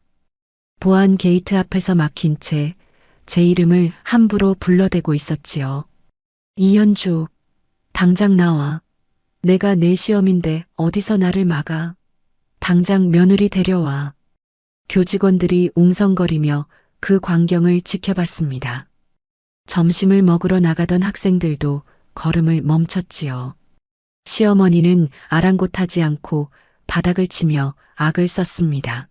보안 게이트 앞에서 막힌 채 제 이름을 함부로 불러대고 있었지요. 이연주, 당장 나와. 내가 내 시험인데 어디서 나를 막아. 당장 며느리 데려와. 교직원들이 웅성거리며 그 광경을 지켜봤습니다. 점심을 먹으러 나가던 학생들도 걸음을 멈췄지요. 시어머니는 아랑곳하지 않고 바닥을 치며 악을 썼습니다.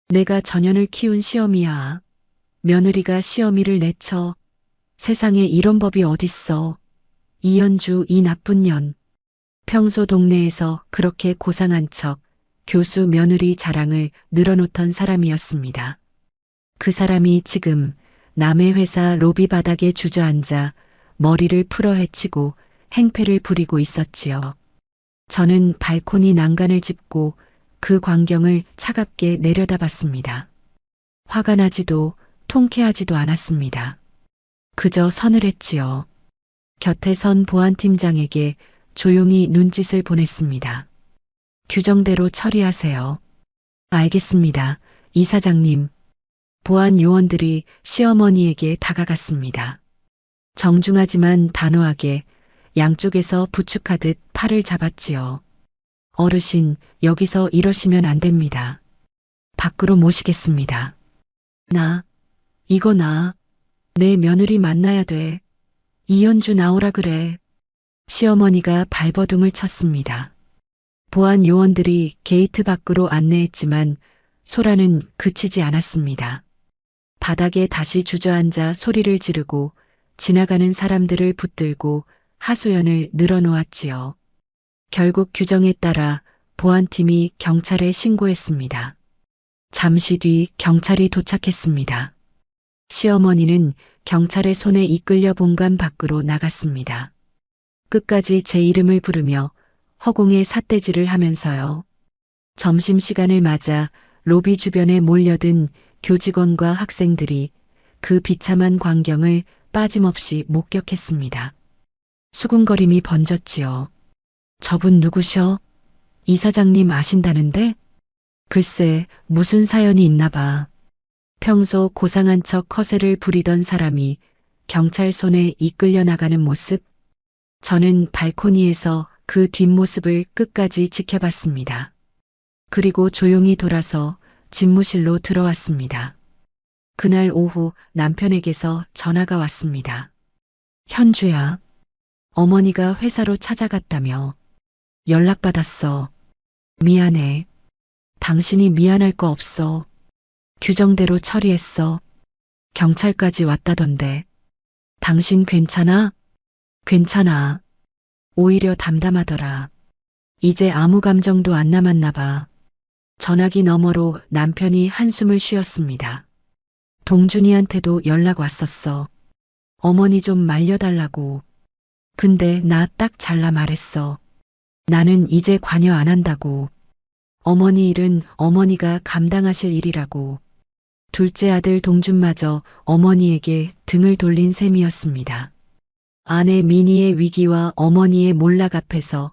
내가 전현을 키운 시어미야. 며느리가 시어미를 내쳐. 세상에 이런 법이 어딨어. 이연주 이 나쁜 년. 평소 동네에서 그렇게 고상한 척 교수 며느리 자랑을 늘어놓던 사람이었습니다. 그 사람이 지금 남의 회사 로비 바닥에 주저앉아 머리를 풀어 헤치고 행패를 부리고 있었지요. 저는 발코니 난간을 짚고 그 광경을 차갑게 내려다봤습니다. 화가 나지도 통쾌하지도 않았습니다. 그저 서늘했지요. 곁에 선 보안팀장에게 조용히 눈짓을 보냈습니다. 규정대로 처리하세요. 알겠습니다, 이사장님. 보안 요원들이 시어머니에게 다가갔습니다. 정중하지만 단호하게 양쪽에서 부축하듯 팔을 잡았지요. 어르신, 여기서 이러시면 안 됩니다. 밖으로 모시겠습니다. 이거 내 며느리 만나야 돼. 이연주 나오라 그래. 시어머니가 발버둥을 쳤습니다. 보안 요원들이 게이트 밖으로 안내했지만 소라는 그치지 않았습니다. 바닥에 다시 주저앉아 소리를 지르고 지나가는 사람들을 붙들고 하소연을 늘어놓았지요. 결국 규정에 따라 보안팀이 경찰에 신고했습니다. 잠시 뒤 경찰이 도착했습니다. 시어머니는 경찰의 손에 이끌려 본관 밖으로 나갔습니다. 끝까지 제 이름을 부르며 허공에 삿대질을 하면서요. 점심시간을 맞아 로비 주변에 몰려든 교직원과 학생들이 그 비참한 광경을 빠짐없이 목격했습니다. 수군거림이 번졌지요. 저분 누구셔? 이사장님 아신다는데? 글쎄, 무슨 사연이 있나 봐. 평소 고상한 척 허세를 부리던 사람이 경찰 손에 이끌려 나가는 모습? 저는 발코니에서 그 뒷모습을 끝까지 지켜봤습니다. 그리고 조용히 돌아서 집무실로 들어왔습니다. 그날 오후 남편에게서 전화가 왔습니다. 현주야, 어머니가 회사로 찾아갔다며. 연락받았어. 미안해. 당신이 미안할 거 없어. 규정대로 처리했어. 경찰까지 왔다던데. 당신 괜찮아? 괜찮아. 오히려 담담하더라. 이제 아무 감정도 안 남았나 봐. 전화기 너머로 남편이 한숨을 쉬었습니다. 동준이한테도 연락 왔었어. 어머니 좀 말려달라고. 근데 나 딱 잘라 말했어. 나는 이제 관여 안 한다고. 어머니 일은 어머니가 감당하실 일이라고. 둘째 아들 동준마저 어머니에게 등을 돌린 셈이었습니다. 아내 미니의 위기와 어머니의 몰락 앞에서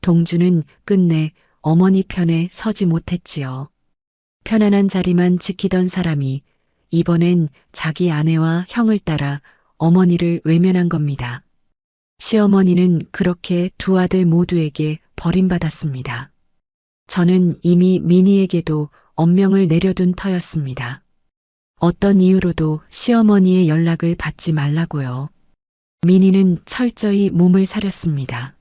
동준은 끝내 어머니 편에 서지 못했지요. 편안한 자리만 지키던 사람이 이번엔 자기 아내와 형을 따라 어머니를 외면한 겁니다. 시어머니는 그렇게 두 아들 모두에게 버림받았습니다. 저는 이미 미니에게도 엄명을 내려둔 터였습니다. 어떤 이유로도 시어머니의 연락을 받지 말라고요. 미니는 철저히 몸을 사렸습니다.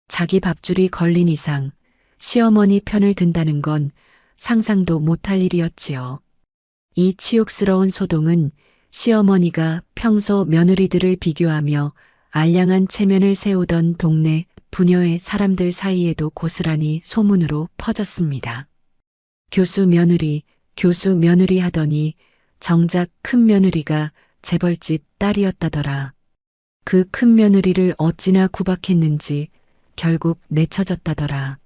자기 밥줄이 걸린 이상 시어머니 편을 든다는 건 상상도 못할 일이었지요. 이 치욕스러운 소동은 시어머니가 평소 며느리들을 비교하며 알량한 체면을 세우던 동네 부녀의 사람들 사이에도 고스란히 소문으로 퍼졌습니다. 교수 며느리 하더니 정작 큰 며느리가 재벌집 딸이었다더라. 그 큰 며느리를 어찌나 구박했는지 결국 내쳐졌다더라.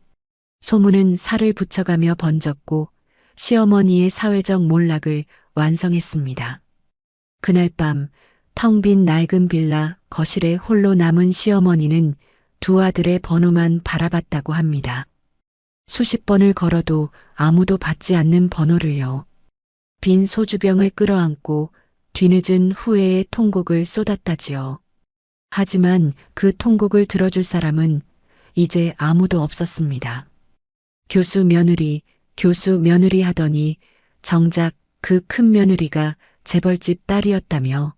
소문은 살을 붙여가며 번졌고 시어머니의 사회적 몰락을 완성했습니다. 그날 밤 텅 빈 낡은 빌라 거실에 홀로 남은 시어머니는 두 아들의 번호만 바라봤다고 합니다. 수십 번을 걸어도 아무도 받지 않는 번호를요. 빈 소주병을 끌어안고 뒤늦은 후회의 통곡을 쏟았다지요. 하지만 그 통곡을 들어줄 사람은 이제 아무도 없었습니다. 교수 며느리 하더니 정작 그 큰 며느리가 재벌집 딸이었다며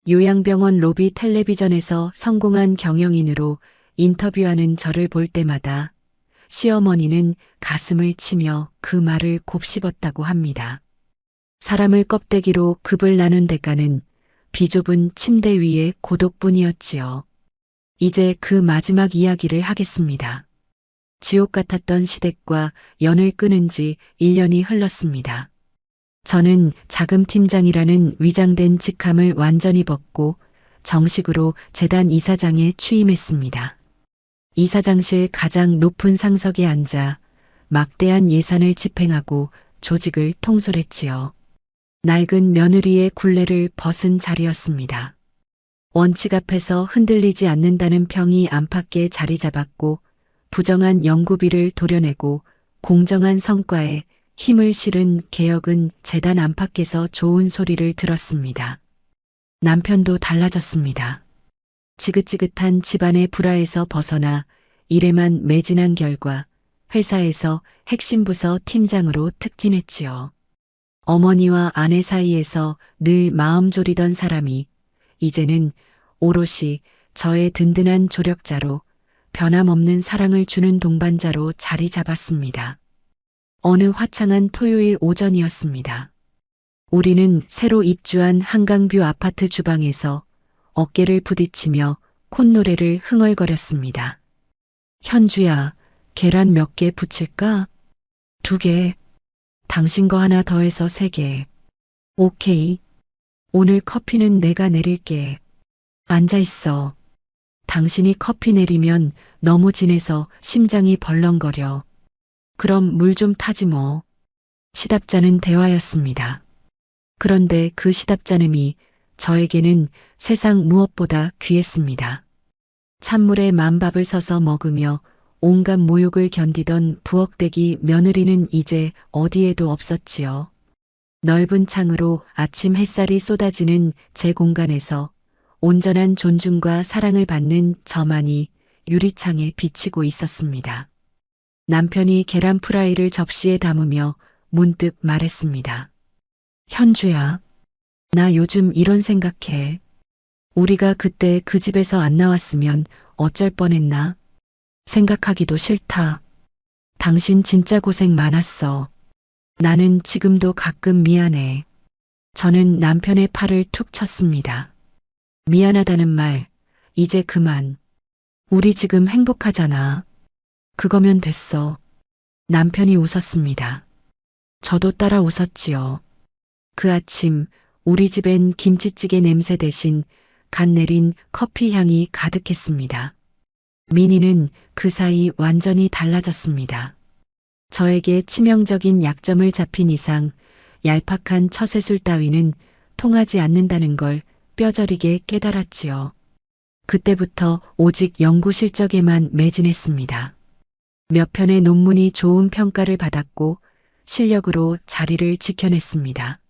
요양병원 로비 텔레비전에서 성공한 경영인으로 인터뷰하는 저를 볼 때마다 시어머니는 가슴을 치며 그 말을 곱씹었다고 합니다. 사람을 껍데기로 급을 나눈 대가는 비좁은 침대 위의 고독뿐이었지요. 이제 그 마지막 이야기를 하겠습니다. 지옥 같았던 시댁과 연을 끊은 지 1년이 흘렀습니다. 저는 자금 팀장이라는 위장된 직함을 완전히 벗고 정식으로 재단 이사장에 취임했습니다. 이사장실 가장 높은 상석에 앉아 막대한 예산을 집행하고 조직을 통솔했지요. 낡은 며느리의 굴레를 벗은 자리였습니다. 원칙 앞에서 흔들리지 않는다는 평이 안팎에 자리 잡았고 부정한 연구비를 도려내고 공정한 성과에 힘을 실은 개혁은 재단 안팎에서 좋은 소리를 들었습니다. 남편도 달라졌습니다. 지긋지긋한 집안의 불화에서 벗어나 일에만 매진한 결과 회사에서 핵심 부서 팀장으로 특진했지요. 어머니와 아내 사이에서 늘 마음 졸이던 사람이 이제는 오롯이 저의 든든한 조력자로 변함없는 사랑을 주는 동반자로 자리 잡았습니다. 어느 화창한 토요일 오전이었습니다. 우리는 새로 입주한 한강뷰 아파트 주방에서 어깨를 부딪히며 콧노래를 흥얼거렸습니다. 현주야, 계란 몇 개 부칠까? 2개. 당신 거 하나 더해서 3개. 오케이. 오늘 커피는 내가 내릴게. 앉아있어. 당신이 커피 내리면 너무 진해서 심장이 벌렁거려. 그럼 물 좀 타지 뭐. 시답잖은 대화였습니다. 그런데 그 시답잖음이 저에게는 세상 무엇보다 귀했습니다. 찬물에 만밥을 서서 먹으며 온갖 모욕을 견디던 부엌대기 며느리는 이제 어디에도 없었지요. 넓은 창으로 아침 햇살이 쏟아지는 제 공간에서 온전한 존중과 사랑을 받는 저만이 유리창에 비치고 있었습니다. 남편이 계란 프라이를 접시에 담으며 문득 말했습니다. 현주야, 나 요즘 이런 생각해. 우리가 그때 그 집에서 안 나왔으면 어쩔 뻔했나? 생각하기도 싫다. 당신 진짜 고생 많았어. 나는 지금도 가끔 미안해. 저는 남편의 팔을 툭 쳤습니다. 미안하다는 말, 이제 그만. 우리 지금 행복하잖아. 그거면 됐어. 남편이 웃었습니다. 저도 따라 웃었지요. 그 아침 우리 집엔 김치찌개 냄새 대신 갓 내린 커피 향이 가득했습니다. 민희는 그 사이 완전히 달라졌습니다. 저에게 치명적인 약점을 잡힌 이상 얄팍한 처세술 따위는 통하지 않는다는 걸 뼈저리게 깨달았지요. 그때부터 오직 연구 실적에만 매진했습니다. 몇 편의 논문이 좋은 평가를 받았고 실력으로 자리를 지켜냈습니다.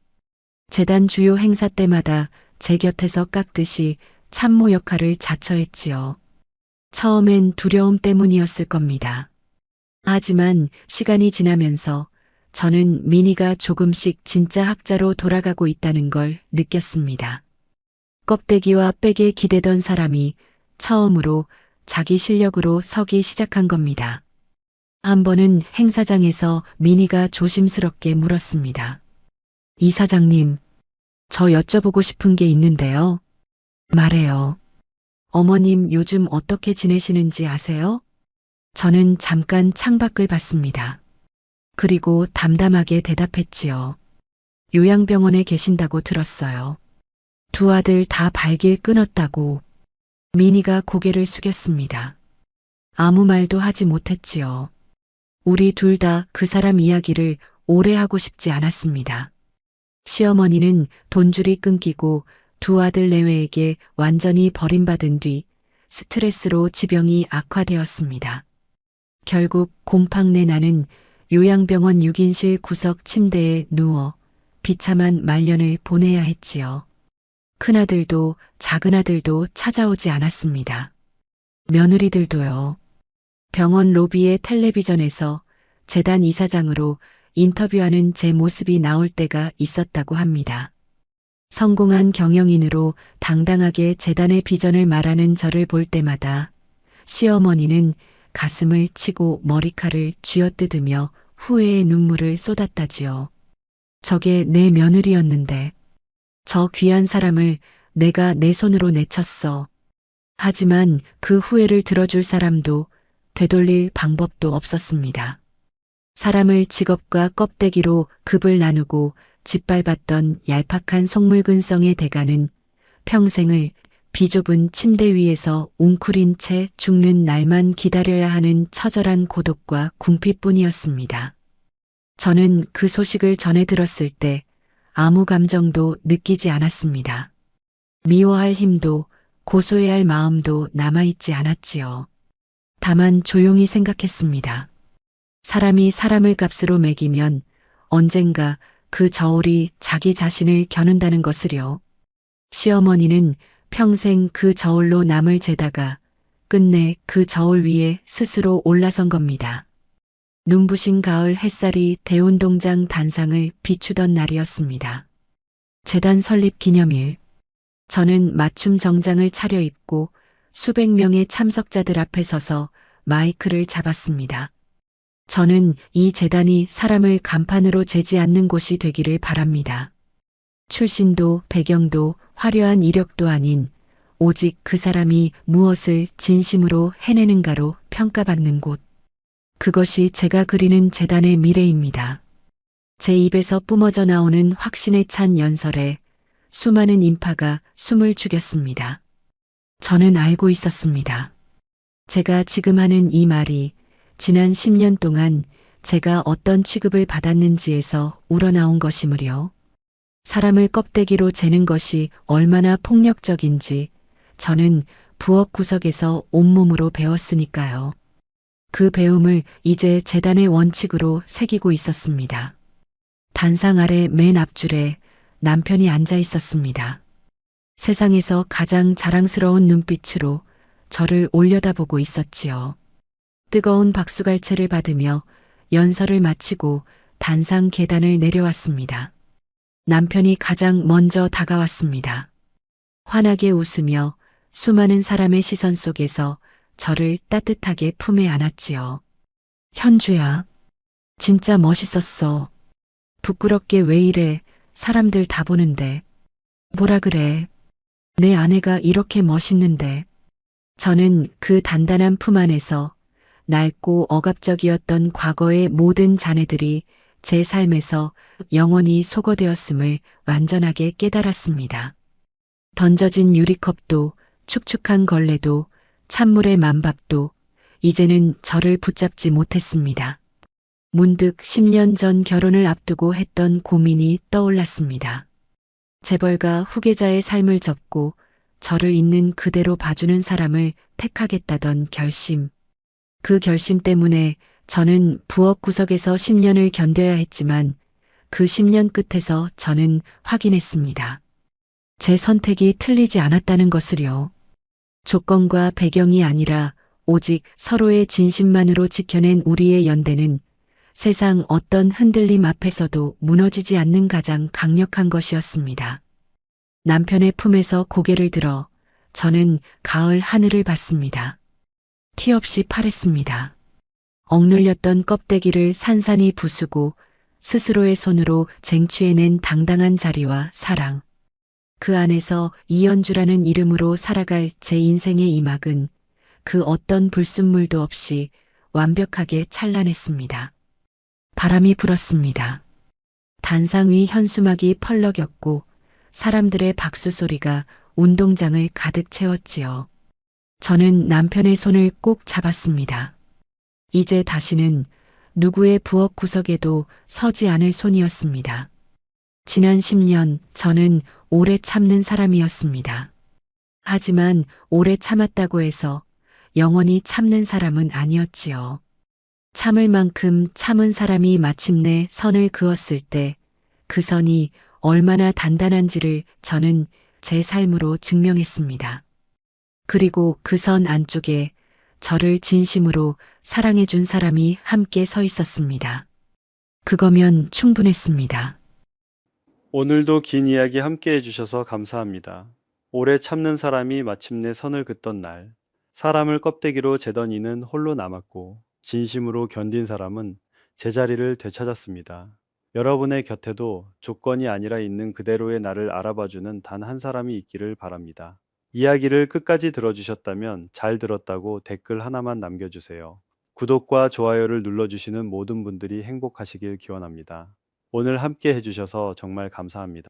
재단 주요 행사 때마다 제 곁에서 깎듯이 참모 역할을 자처했지요. 처음엔 두려움 때문이었을 겁니다. 하지만 시간이 지나면서 저는 민희가 조금씩 진짜 학자로 돌아가고 있다는 걸 느꼈습니다. 껍데기와 백에 기대던 사람이 처음으로 자기 실력으로 서기 시작한 겁니다. 한 번은 행사장에서 민희가 조심스럽게 물었습니다. 이사장님, 저 여쭤보고 싶은 게 있는데요. 말해요. 어머님 요즘 어떻게 지내시는지 아세요? 저는 잠깐 창밖을 봤습니다. 그리고 담담하게 대답했지요. 요양병원에 계신다고 들었어요. 2 아들 다 발길 끊었다고. 민희가 고개를 숙였습니다. 아무 말도 하지 못했지요. 우리 둘 다 그 사람 이야기를 오래 하고 싶지 않았습니다. 시어머니는 돈줄이 끊기고 2 아들 내외에게 완전히 버림받은 뒤 스트레스로 지병이 악화되었습니다. 결국 곰팡 내 나는 요양병원 6인실 구석 침대에 누워 비참한 말년을 보내야 했지요. 큰아들도 작은아들도 찾아오지 않았습니다. 며느리들도요. 병원 로비의 텔레비전에서 재단 이사장으로 인터뷰하는 제 모습이 나올 때가 있었다고 합니다. 성공한 경영인으로 당당하게 재단의 비전을 말하는 저를 볼 때마다 시어머니는 가슴을 치고 머리칼을 쥐어뜯으며 후회의 눈물을 쏟았다지요. 저게 내 며느리였는데 저 귀한 사람을 내가 내 손으로 내쳤어. 하지만 그 후회를 들어줄 사람도 되돌릴 방법도 없었습니다. 사람을 직업과 껍데기로 급을 나누고 짓밟았던 얄팍한 속물근성의 대가는 평생을 비좁은 침대 위에서 웅크린 채 죽는 날만 기다려야 하는 처절한 고독과 궁핍뿐이었습니다. 저는 그 소식을 전해 들었을 때 아무 감정도 느끼지 않았습니다. 미워할 힘도 고소해야 할 마음도 남아있지 않았지요. 다만 조용히 생각했습니다. 사람이 사람을 값으로 매기면 언젠가 그 저울이 자기 자신을 겨눈다는 것을요. 시어머니는 평생 그 저울로 남을 재다가 끝내 그 저울 위에 스스로 올라선 겁니다. 눈부신 가을 햇살이 대운동장 단상을 비추던 날이었습니다. 재단 설립 기념일. 저는 맞춤 정장을 차려입고 수백 명의 참석자들 앞에 서서 마이크를 잡았습니다. 저는 이 재단이 사람을 간판으로 재지 않는 곳이 되기를 바랍니다. 출신도 배경도 화려한 이력도 아닌 오직 그 사람이 무엇을 진심으로 해내는가로 평가받는 곳. 그것이 제가 그리는 재단의 미래입니다. 제 입에서 뿜어져 나오는 확신에 찬 연설에 수많은 인파가 숨을 죽였습니다. 저는 알고 있었습니다. 제가 지금 하는 이 말이 지난 10년 동안 제가 어떤 취급을 받았는지에서 우러나온 것이므려 사람을 껍데기로 재는 것이 얼마나 폭력적인지 저는 부엌 구석에서 온몸으로 배웠으니까요. 그 배움을 이제 재단의 원칙으로 새기고 있었습니다. 단상 아래 맨 앞줄에 남편이 앉아 있었습니다. 세상에서 가장 자랑스러운 눈빛으로 저를 올려다보고 있었지요. 뜨거운 박수갈채를 받으며 연설을 마치고 단상 계단을 내려왔습니다. 남편이 가장 먼저 다가왔습니다. 환하게 웃으며 수많은 사람의 시선 속에서 저를 따뜻하게 품에 안았지요. 현주야, 진짜 멋있었어. 부끄럽게 왜 이래, 사람들 다 보는데. 뭐라 그래. 내 아내가 이렇게 멋있는데. 저는 그 단단한 품 안에서 낡고 억압적이었던 과거의 모든 잔해들이 제 삶에서 영원히 소거되었음을 완전하게 깨달았습니다. 던져진 유리컵도 축축한 걸레도 찬물의 만밥도 이제는 저를 붙잡지 못했습니다. 문득 10년 전 결혼을 앞두고 했던 고민이 떠올랐습니다. 재벌가 후계자의 삶을 접고 저를 있는 그대로 봐주는 사람을 택하겠다던 결심. 그 결심 때문에 저는 부엌 구석에서 10년을 견뎌야 했지만 그 10년 끝에서 저는 확인했습니다. 제 선택이 틀리지 않았다는 것을요. 조건과 배경이 아니라 오직 서로의 진심만으로 지켜낸 우리의 연대는 세상 어떤 흔들림 앞에서도 무너지지 않는 가장 강력한 것이었습니다. 남편의 품에서 고개를 들어 저는 가을 하늘을 봤습니다. 티 없이 파랬습니다. 억눌렸던 껍데기를 산산이 부수고 스스로의 손으로 쟁취해낸 당당한 자리와 사랑. 그 안에서 이연주라는 이름으로 살아갈 제 인생의 이막은 그 어떤 불순물도 없이 완벽하게 찬란했습니다. 바람이 불었습니다. 단상 위 현수막이 펄럭였고 사람들의 박수 소리가 운동장을 가득 채웠지요. 저는 남편의 손을 꼭 잡았습니다. 이제 다시는 누구의 부엌 구석에도 서지 않을 손이었습니다. 지난 10년 저는 오래 참는 사람이었습니다. 하지만 오래 참았다고 해서 영원히 참는 사람은 아니었지요. 참을 만큼 참은 사람이 마침내 선을 그었을 때 그 선이 얼마나 단단한지를 저는 제 삶으로 증명했습니다. 그리고 그 선 안쪽에 저를 진심으로 사랑해준 사람이 함께 서 있었습니다. 그거면 충분했습니다. 오늘도 긴 이야기 함께 해주셔서 감사합니다. 오래 참는 사람이 마침내 선을 긋던 날, 사람을 껍데기로 재던 이는 홀로 남았고, 진심으로 견딘 사람은 제자리를 되찾았습니다. 여러분의 곁에도 조건이 아니라 있는 그대로의 나를 알아봐주는 단 한 사람이 있기를 바랍니다. 이야기를 끝까지 들어주셨다면 잘 들었다고 댓글 하나만 남겨주세요. 구독과 좋아요를 눌러주시는 모든 분들이 행복하시길 기원합니다. 오늘 함께 해주셔서 정말 감사합니다.